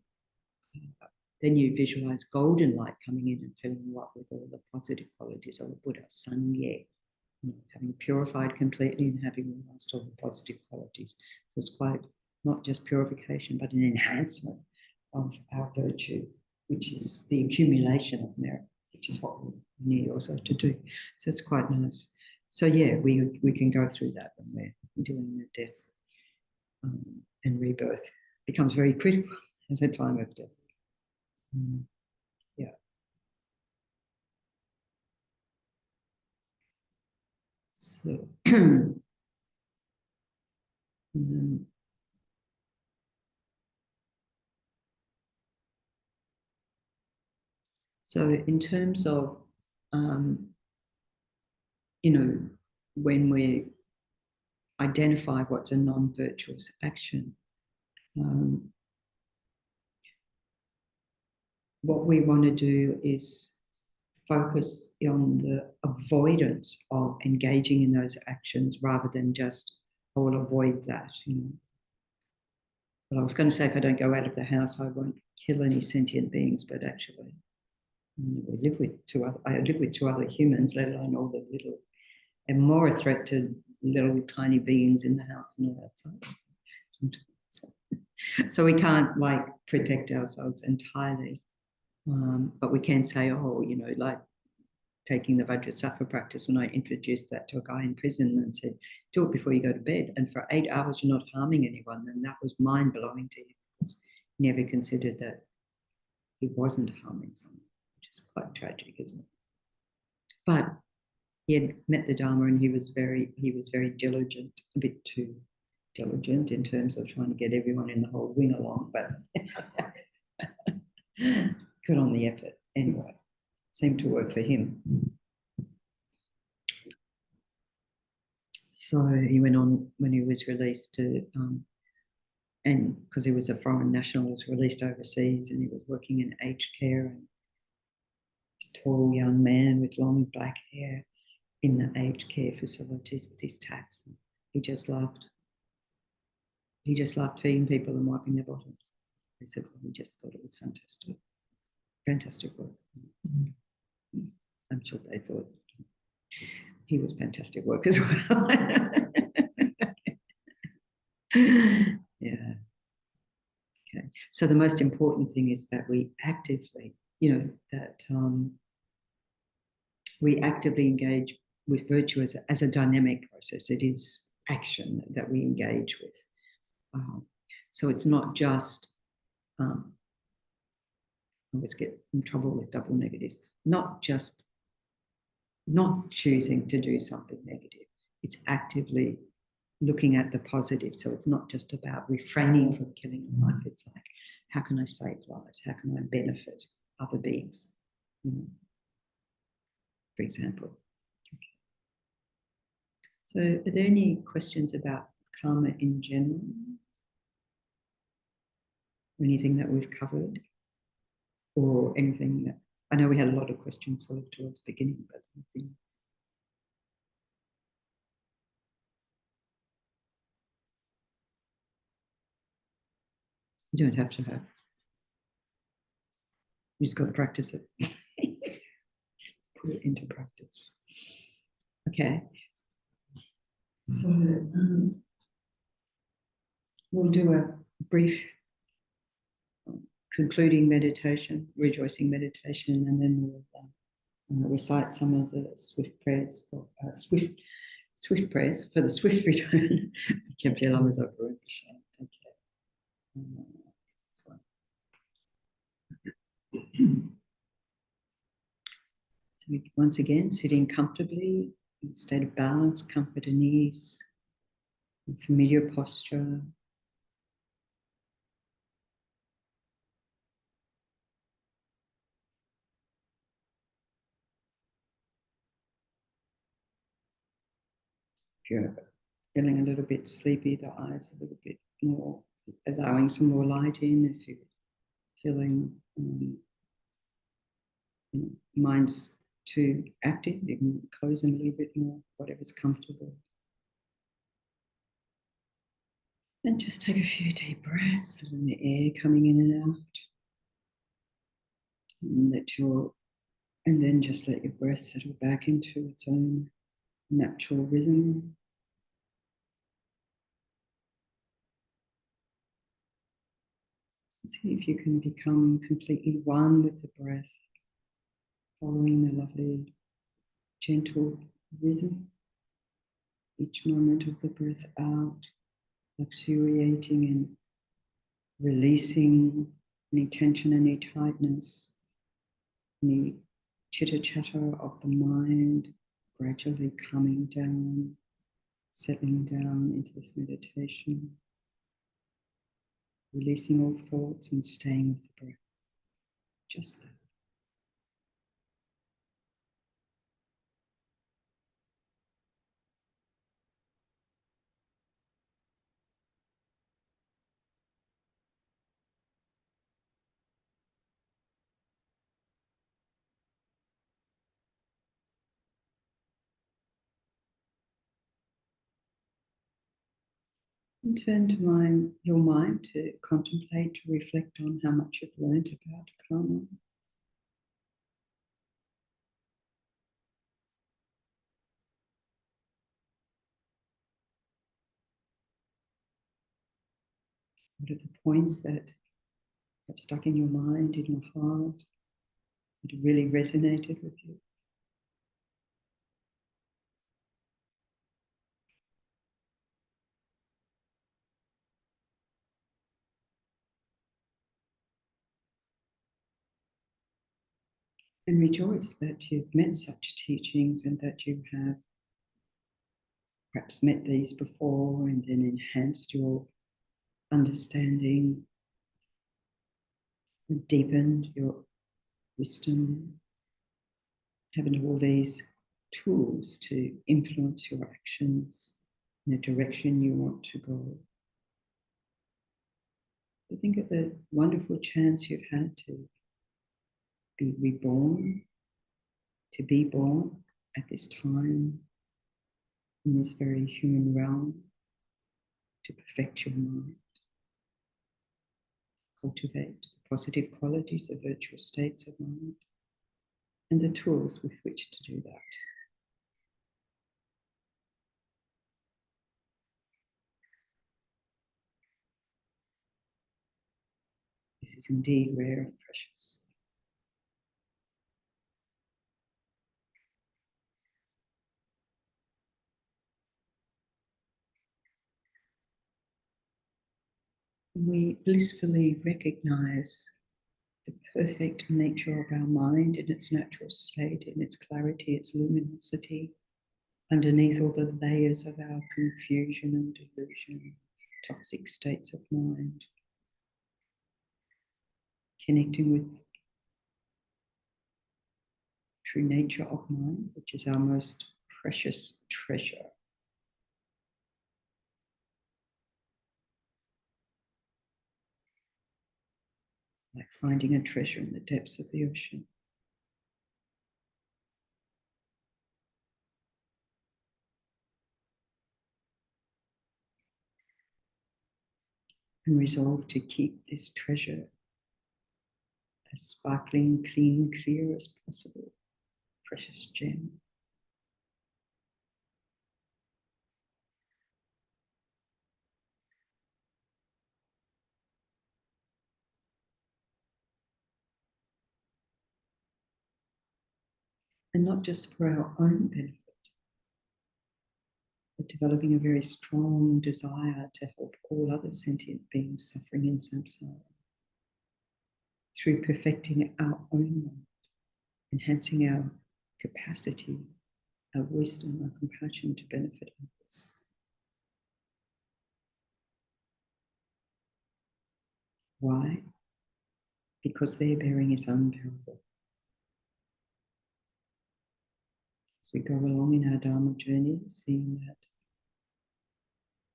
you visualize golden light coming in and filling you up with all the positive qualities of the Buddha, Sangye, having purified completely and having lost all the positive qualities. So it's quite not just purification, but an enhancement of our virtue, which is the accumulation of merit, which is what we need also to do. So it's quite nice. So yeah, we can go through that when we're doing the death and rebirth. It becomes very critical at the time of death. Yeah. So, so in terms of, when we identify what's a non-virtuous action, what we want to do is focus on the avoidance of engaging in those actions rather than just, I will avoid that. But I was going to say, if I don't go out of the house, I won't kill any sentient beings, but actually, I live with two other humans, let alone all the little, and more a threat to little tiny beings in the house and all that sort of. So we can't protect ourselves entirely. But we can say, like taking the Vajrasattva practice, when I introduced that to a guy in prison and said, do it before you go to bed. And for 8 hours, you're not harming anyone. And that was mind-blowing to him. Because he never considered that he wasn't harming someone, which is quite tragic, isn't it? But he had met the Dharma and he was very diligent, a bit too diligent in terms of trying to get everyone in the whole wing along. But good on the effort anyway. Seemed to work for him. So he went on when he was released to, and because he was a foreign national, was released overseas, and he was working in aged care, and this tall young man with long black hair in the aged care facilities with his tats. He just loved feeding people and wiping their bottoms. Basically, he just thought it was fantastic. Fantastic work. I'm sure they thought he was fantastic work as well. Yeah. Okay. So the most important thing is that we actively, we actively engage with virtue as a dynamic process. It is action that we engage with. So it's not just, I always get in trouble with double negatives, not just not choosing to do something negative. It's actively looking at the positive. So it's not just about refraining from killing a life. It's like, how can I save lives? How can I benefit other beings? For example. Okay. So are there any questions about karma in general? Anything that we've covered? Or anything that, I know we had a lot of questions sort of towards the beginning, but anything. You don't have to have. You just got to practice it. Put it into practice. Okay. So we'll do a brief concluding meditation, rejoicing meditation, and then we'll recite some of the swift prayers for swift prayers for the swift return. Okay. So we, once again, sitting comfortably in a state of balance, comfort and ease, familiar posture. If you're feeling a little bit sleepy, the eyes a little bit more, allowing some more light in. If you're feeling mind's too active, you can close in a little bit more, whatever's comfortable. And just take a few deep breaths, feeling the air coming in and out. And then just let your breath settle back into its own natural rhythm. See if you can become completely one with the breath, following the lovely, gentle rhythm. Each moment of the breath out, luxuriating and releasing any tension, any tightness, any chitter-chatter of the mind, gradually coming down, settling down into this meditation, releasing all thoughts and staying with the breath. Just that. And turn to your mind to contemplate, to reflect on how much you've learned about karma. What are the points that have stuck in your mind, in your heart, that have really resonated with you? And rejoice that you've met such teachings and that you have perhaps met these before and then enhanced your understanding, and deepened your wisdom, having all these tools to influence your actions in the direction you want to go. But think of the wonderful chance you've had to be reborn, to be born at this time, in this very human realm, to perfect your mind, cultivate the positive qualities, the virtuous states of mind, and the tools with which to do that. This is indeed rare and precious. We blissfully recognize the perfect nature of our mind in its natural state, in its clarity, its luminosity, underneath all the layers of our confusion and delusion, toxic states of mind, connecting with true nature of mind, which is our most precious treasure. Like finding a treasure in the depths of the ocean. And resolve to keep this treasure as sparkling, clean, clear as possible. Precious gem. And not just for our own benefit, but developing a very strong desire to help all other sentient beings suffering in samsara through perfecting our own mind, enhancing our capacity, our wisdom, our compassion to benefit others. Why? Because their bearing is unbearable. As we go along in our Dharma journey, seeing that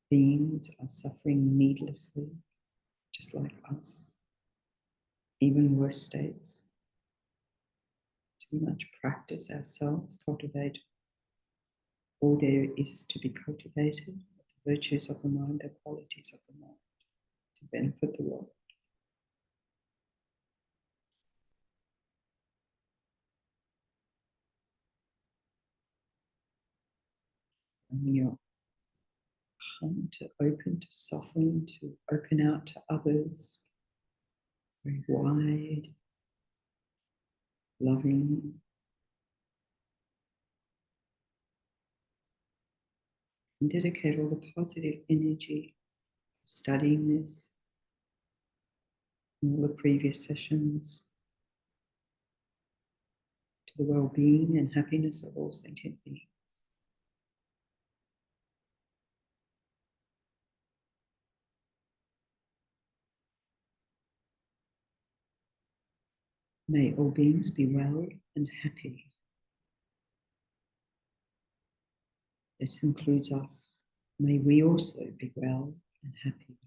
beings are suffering needlessly, just like us, even worse states. Too much practice ourselves, cultivate all there is to be cultivated, the virtues of the mind, the qualities of the mind, to benefit the world. And your heart to open, to soften, to open out to others, very wide, loving. And dedicate all the positive energy studying this, all the previous sessions, to the well-being and happiness of all sentient beings. May all beings be well and happy. This includes us. May we also be well and happy.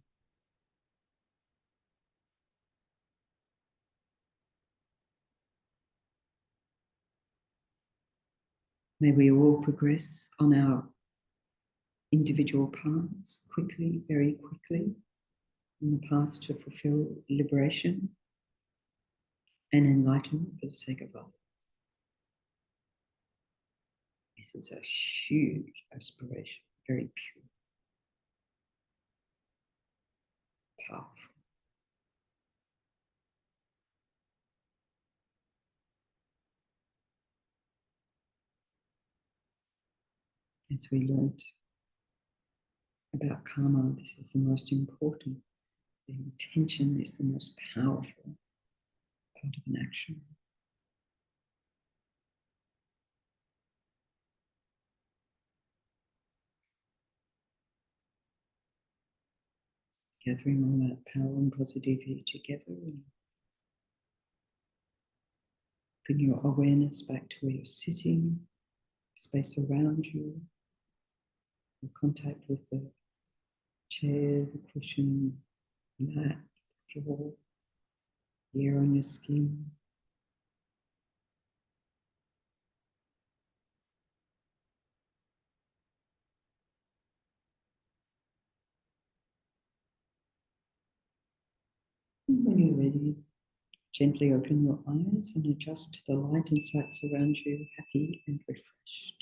May we all progress on our individual paths quickly, very quickly, on the path to fulfill liberation and enlightenment for the sake of others. This is a huge aspiration, very pure, powerful. As we learnt about karma, this is the most important. The intention is the most powerful part of an action. Gathering all that power and positivity together and bring your awareness back to where you're sitting, space around you, in contact with the chair, the cushion, the mat, the floor, the air on your skin. And when you're ready, gently open your eyes and adjust to the light and sights around you, happy and refreshed.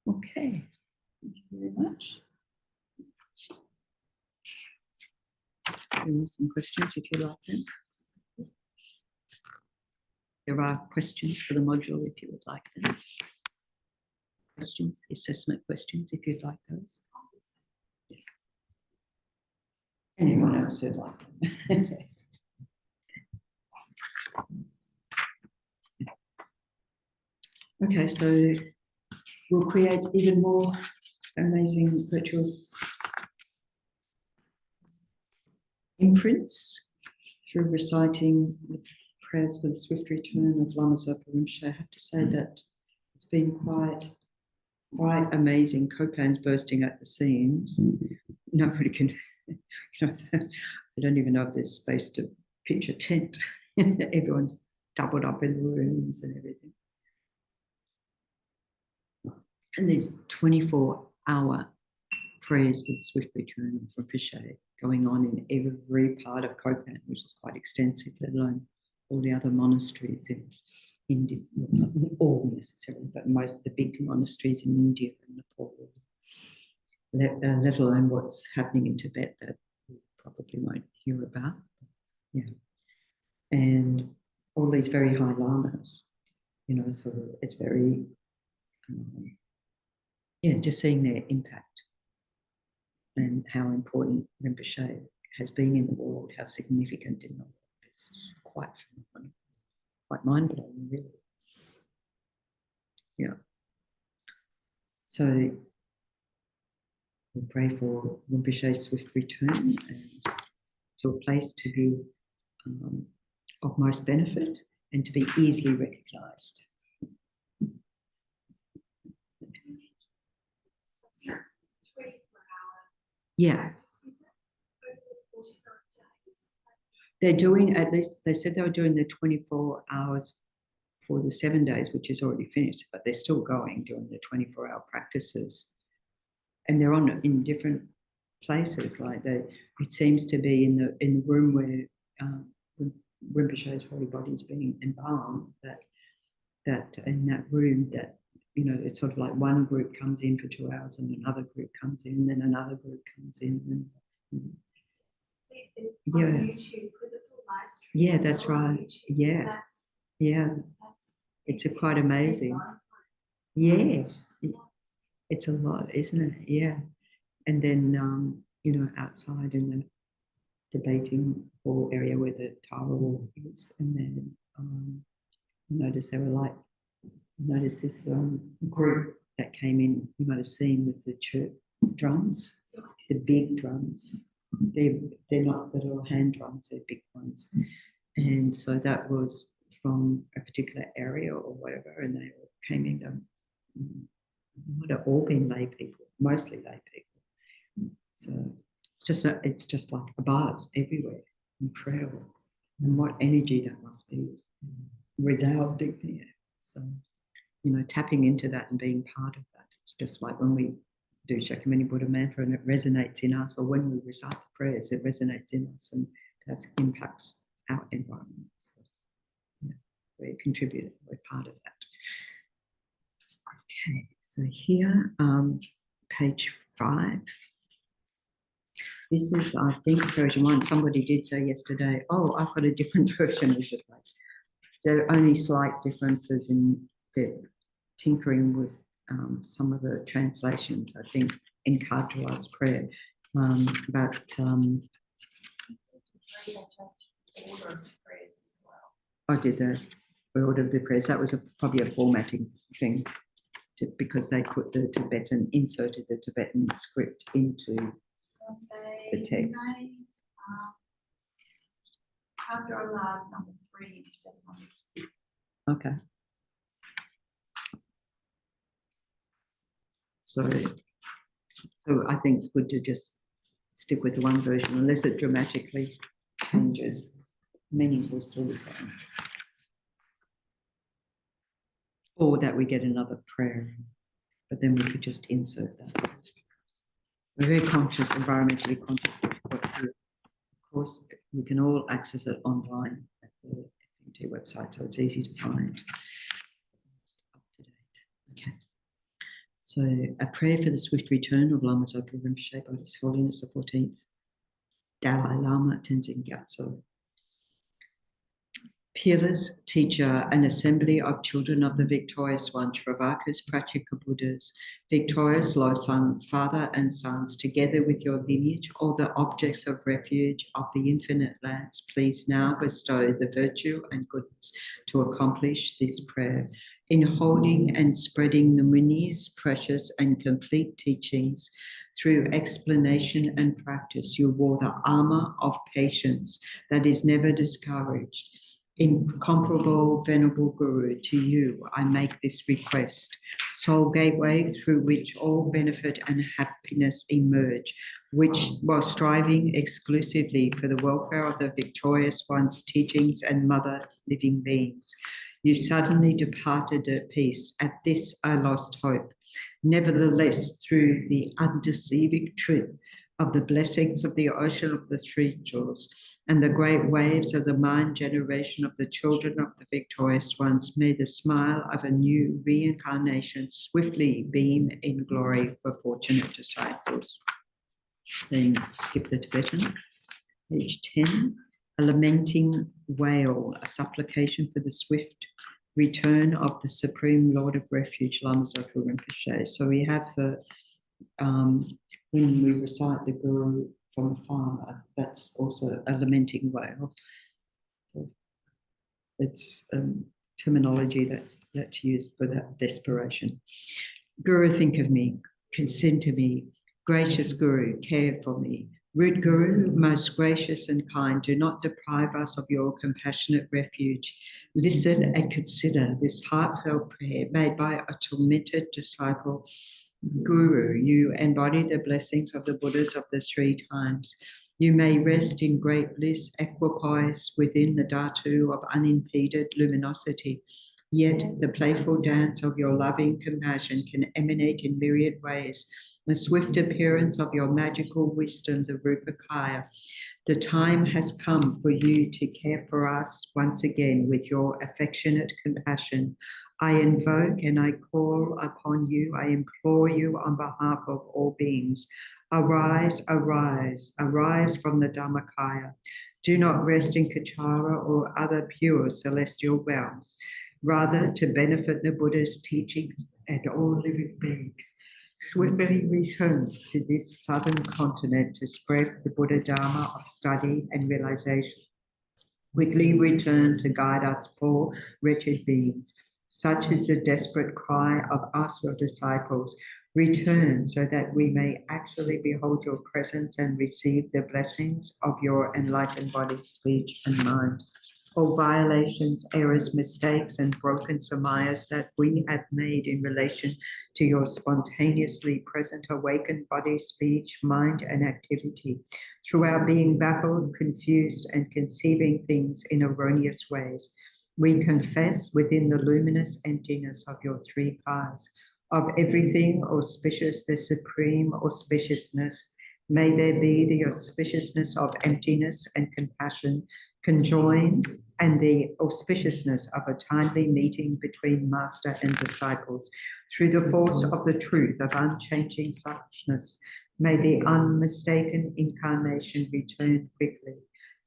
Okay, thank you very much. There are some questions if you like them. There are questions for the module if you would like them. Questions, assessment questions if you'd like those. Yes. Anyone else who'd like them. Okay, so we'll create even more amazing virtuous imprints through reciting the prayers for the swift return of Lama Zopa Rinpoche. I have to say that it's been quite amazing. Copan's bursting at the seams. Nobody can, I don't even know if there's space to pitch a tent. Everyone's doubled up in the rooms and everything. And there's 24-hour prayers for the swift return of Rinpoche going on in every part of Copan, which is quite extensive, let alone all the other monasteries in India. Well, not all necessarily, but most of the big monasteries in India and Nepal. Let alone what's happening in Tibet that we probably won't hear about. Yeah. And all these very high lamas, so it's very, just seeing their impact and how important Rinpoche has been in the world, how significant in the world. It's quite phenomenal, quite mind-blowing, really. Yeah. So we pray for Rinpoche's swift return and to a place to be of most benefit and to be easily recognised. Yeah. They're doing, at least they said they were doing the 24 hours for the 7 days, which is already finished, but they're still going, doing the 24-hour practices. And they're in different places. Like it seems to be in the room where Rinpoche's holy body is being embalmed, that in that room, that, you know, it's sort of like one group comes in for 2 hours and another group comes in, and then another group comes in. And, yeah. On YouTube, because it's all live stream. Yeah, that's right. YouTube, yeah. So it's quite amazing. Yeah. It's a lot, isn't it? Yeah. And then, you know, outside in the debating hall area where the Tara wall is, and then notice this group that came in, you might have seen, with the church drums, the big drums. They're not the little hand drums, they're big ones. And so that was from a particular area or whatever, and they all came in. Might have all been lay people, mostly lay people. So it's just like a buzz everywhere, incredible. And what energy that must be resounding there. So, you know, tapping into that and being part of that. It's just like when we do Shakyamuni Buddha mantra and it resonates in us, or when we recite the prayers, it resonates in us and that impacts our environment. So, yeah, we contribute, we're part of that. Okay, so here, page 5. This is, I think, version 1. Somebody did say yesterday, oh, I've got a different version. It's just like, there are only slight differences in the tinkering with some of the translations, I think, in Kardraw's prayer. But I did the order of the prayers. That was probably a formatting thing, because they put the Tibetan, inserted the Tibetan script into the text. Kardraw's number 3 instead of number 6. Okay. So I think it's good to just stick with the one version, unless it dramatically changes. Meanings will still the same. Or that we get another prayer, but then we could just insert that. We're very conscious, environmentally conscious of what we do. Of course, we can all access it online at the FMT website, so it's easy to find. Up to date. Okay. So a prayer for the swift return of Lama Zopa Rinpoche by His Holiness the 14th Dalai Lama Tenzin Gyatso. Peerless teacher, an assembly of children of the victorious one, Shravakas, Pratyeka Buddhas, victorious Losang, father and sons, together with your lineage, all the objects of refuge of the infinite lands, please now bestow the virtue and goodness to accomplish this prayer. In holding and spreading the Muni's precious and complete teachings, through explanation and practice, you wore the armor of patience that is never discouraged. Incomparable Venerable Guru, to you I make this request, sole gateway through which all benefit and happiness emerge, which, while striving exclusively for the welfare of the victorious one's teachings and mother living beings, you suddenly departed at peace. At this I lost hope. Nevertheless, through the undeceiving truth of the blessings of the ocean of the three jewels and the great waves of the mind generation of the children of the victorious ones, may the smile of a new reincarnation swiftly beam in glory for fortunate disciples. Then skip the Tibetan. Page 10, a lamenting wail, a supplication for the swift return of the Supreme Lord of Refuge, Lama Zopa Rinpoche. So we have the when we recite the Guru from afar, that's also a lamenting wail. So it's terminology that's used for that desperation. Guru, think of me, consent to me. Gracious Guru, care for me. Root Guru, most gracious and kind, do not deprive us of your compassionate refuge. Listen and consider this heartfelt prayer made by a tormented disciple. Guru, you embody the blessings of the Buddhas of the three times. You may rest in great bliss, equipoised within the dhatu of unimpeded luminosity. Yet the playful dance of your loving compassion can emanate in myriad ways. The swift appearance of your magical wisdom, the Rupakaya. The time has come for you to care for us once again with your affectionate compassion. I invoke and I call upon you, I implore you on behalf of all beings. Arise, arise, arise from the Dhammakaya. Do not rest in Kachara or other pure celestial realms. Rather, to benefit the Buddha's teachings and all living beings. Swiftly return to this southern continent to spread the Buddha Dharma of study and realization. Quickly return to guide us poor, wretched beings. Such is the desperate cry of us, your disciples. Return so that we may actually behold your presence and receive the blessings of your enlightened body, speech, and mind. All violations, errors, mistakes, and broken samayas that we have made in relation to your spontaneously present awakened body, speech, mind, and activity, through our being baffled, confused, and conceiving things in erroneous ways. We confess within the luminous emptiness of your three paths, of everything auspicious, the supreme auspiciousness. May there be the auspiciousness of emptiness and compassion conjoined, and the auspiciousness of a timely meeting between master and disciples. Through the force of the truth of unchanging suchness, may the unmistaken incarnation return quickly.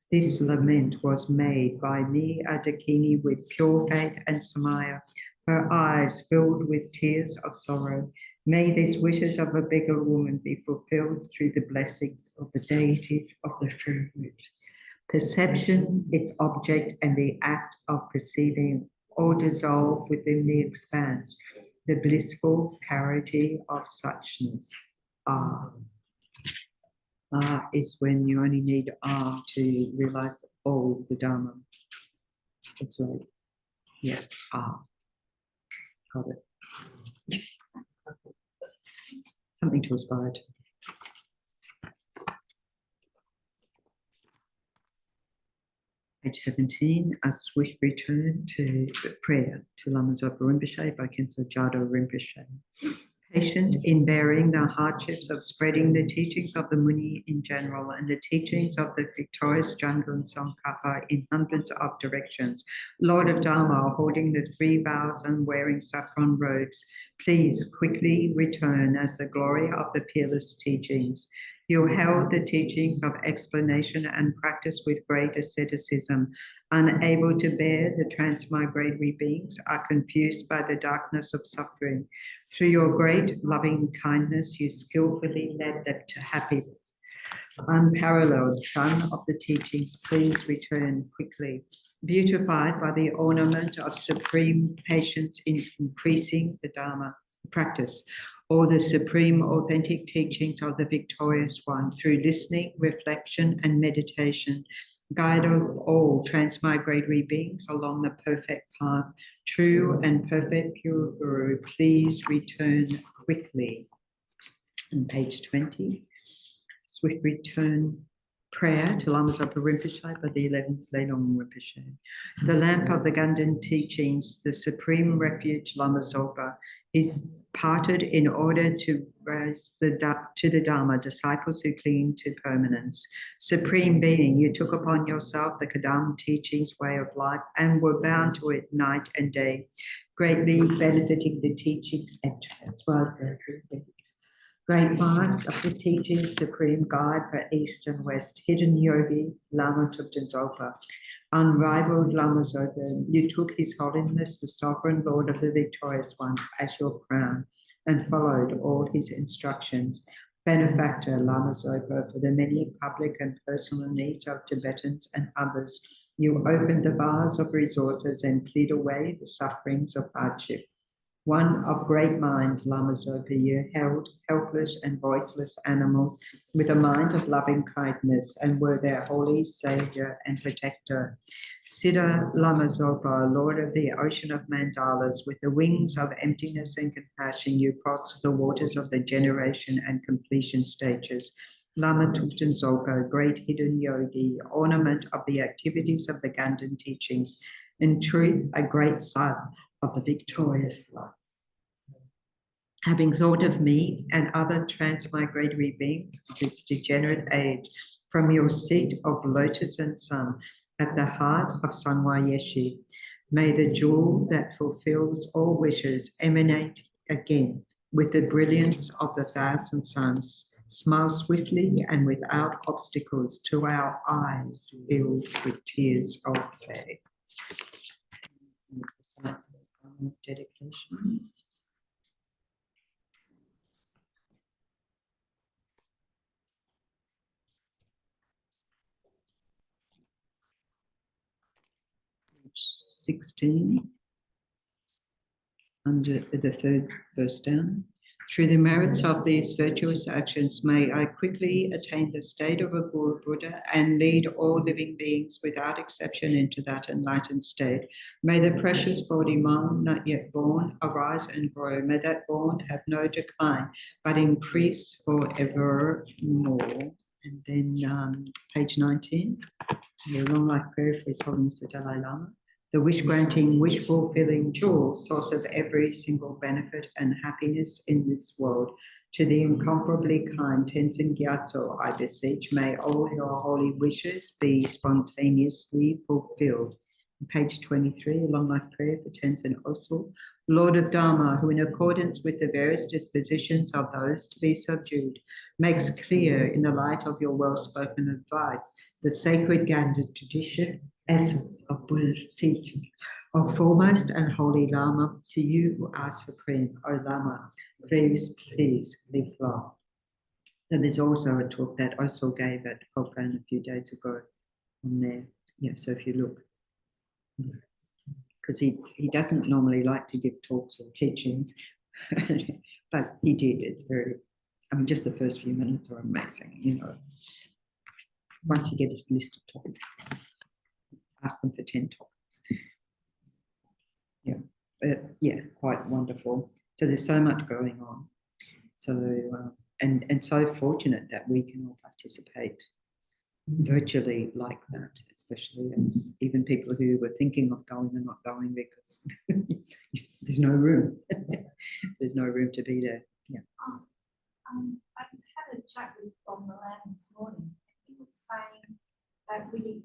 This lament was made by me, a Dakini, with pure faith and samaya, her eyes filled with tears of sorrow. May these wishes of a beggar woman be fulfilled through the blessings of the deities of the true roots. Perception, its object, and the act of perceiving all dissolve within the expanse, the blissful parity of suchness. Ah. Ah is when you only need ah to realize all the Dharma. It's like, yeah, ah. Got it. Something to aspire to. Page 17, a swift return to prayer to Lama Zopa Rinpoche by Khenso Jado Rinpoche. Patient in bearing the hardships of spreading the teachings of the Muni in general and the teachings of the victorious Jangun Tsongkhapa in hundreds of directions. Lord of Dharma, holding the three vows and wearing saffron robes, please quickly return as the glory of the peerless teachings. You held the teachings of explanation and practice with great asceticism. Unable to bear, the transmigratory beings are confused by the darkness of suffering. Through your great loving kindness, you skillfully led them to happiness. Unparalleled Son of the teachings, please return quickly. Beautified by the ornament of supreme patience in increasing the Dharma practice, or the supreme authentic teachings of the victorious one through listening, reflection, and meditation. Guide of all transmigratory beings along the perfect path, true and perfect pure Guru, please return quickly. On page 20, swift return prayer to Lama Zopa Rinpoche by the 11th Lelong Rinpoche. The lamp of the Ganden teachings, the supreme refuge Lama Zopa, is parted in order to raise to the Dharma disciples who cling to permanence. Supreme Being, you took upon yourself the Kadam teachings way of life and were bound to it night and day, greatly benefiting the teachings and transmigratory beings. Great Master of the teachings, supreme guide for East and West, hidden yogi, Lama Thubten Zopa, unrivaled Lama Zopa, you took His Holiness, the Sovereign Lord of the Victorious One, as your crown and followed all His instructions. benefactor Lama Zopa, for the many public and personal needs of Tibetans and others. You open the vase of resources and cleared away the sufferings of hardship. One of great mind, Lama Zopa, you held helpless and voiceless animals with a mind of loving kindness and were their holy savior and protector. Siddha Lama Zopa, Lord of the ocean of mandalas, with the wings of emptiness and compassion, you crossed the waters of the generation and completion stages. Lama Thubten Zopa, great hidden yogi, ornament of the activities of the Ganden teachings, in truth, a great son of the victorious life. Having thought of me and other transmigratory beings of this degenerate age, from your seat of lotus and sun at the heart of Sanwa Yeshi, may the jewel that fulfills all wishes emanate again with the brilliance of the thousand suns, smile swiftly and without obstacles to our eyes filled with tears of faith. Dedication. Page 16, under the third verse down. Through the merits of these virtuous actions, may I quickly attain the state of a Buddha and lead all living beings without exception into that enlightened state. May the precious body mind, not yet born, arise and grow. May that born have no decline, but increase forevermore. And then page 19, the long life prayer for His Holiness the Dalai Lama. The wish-granting, wish-fulfilling jewel, source of every single benefit and happiness in this world. To the incomparably kind Tenzin Gyatso, I beseech, may all your holy wishes be spontaneously fulfilled. Page 23, a long life prayer for Tenzin Osul. Lord of Dharma, who in accordance with the various dispositions of those to be subdued, makes clear in the light of your well-spoken advice the sacred Ganden tradition, essence of Buddhist teaching. O foremost and holy Lama, to you who are supreme, O Lama, please live long. And there's also a talk that Osul gave at Cochrane a few days ago on there. Yeah, so if you look, because he doesn't normally like to give talks or teachings, but he did. It's very, I mean, just the first few minutes are amazing, you know. Once you get his list of topics, ask them for 10 topics. Yeah, yeah, quite wonderful. So there's so much going on. So, and so fortunate that we can all participate virtually like that, especially as even people who were thinking of going are not going because there's no room. There's no room to be there. Yeah. I had a chat with Bob Milan this morning. He was saying that we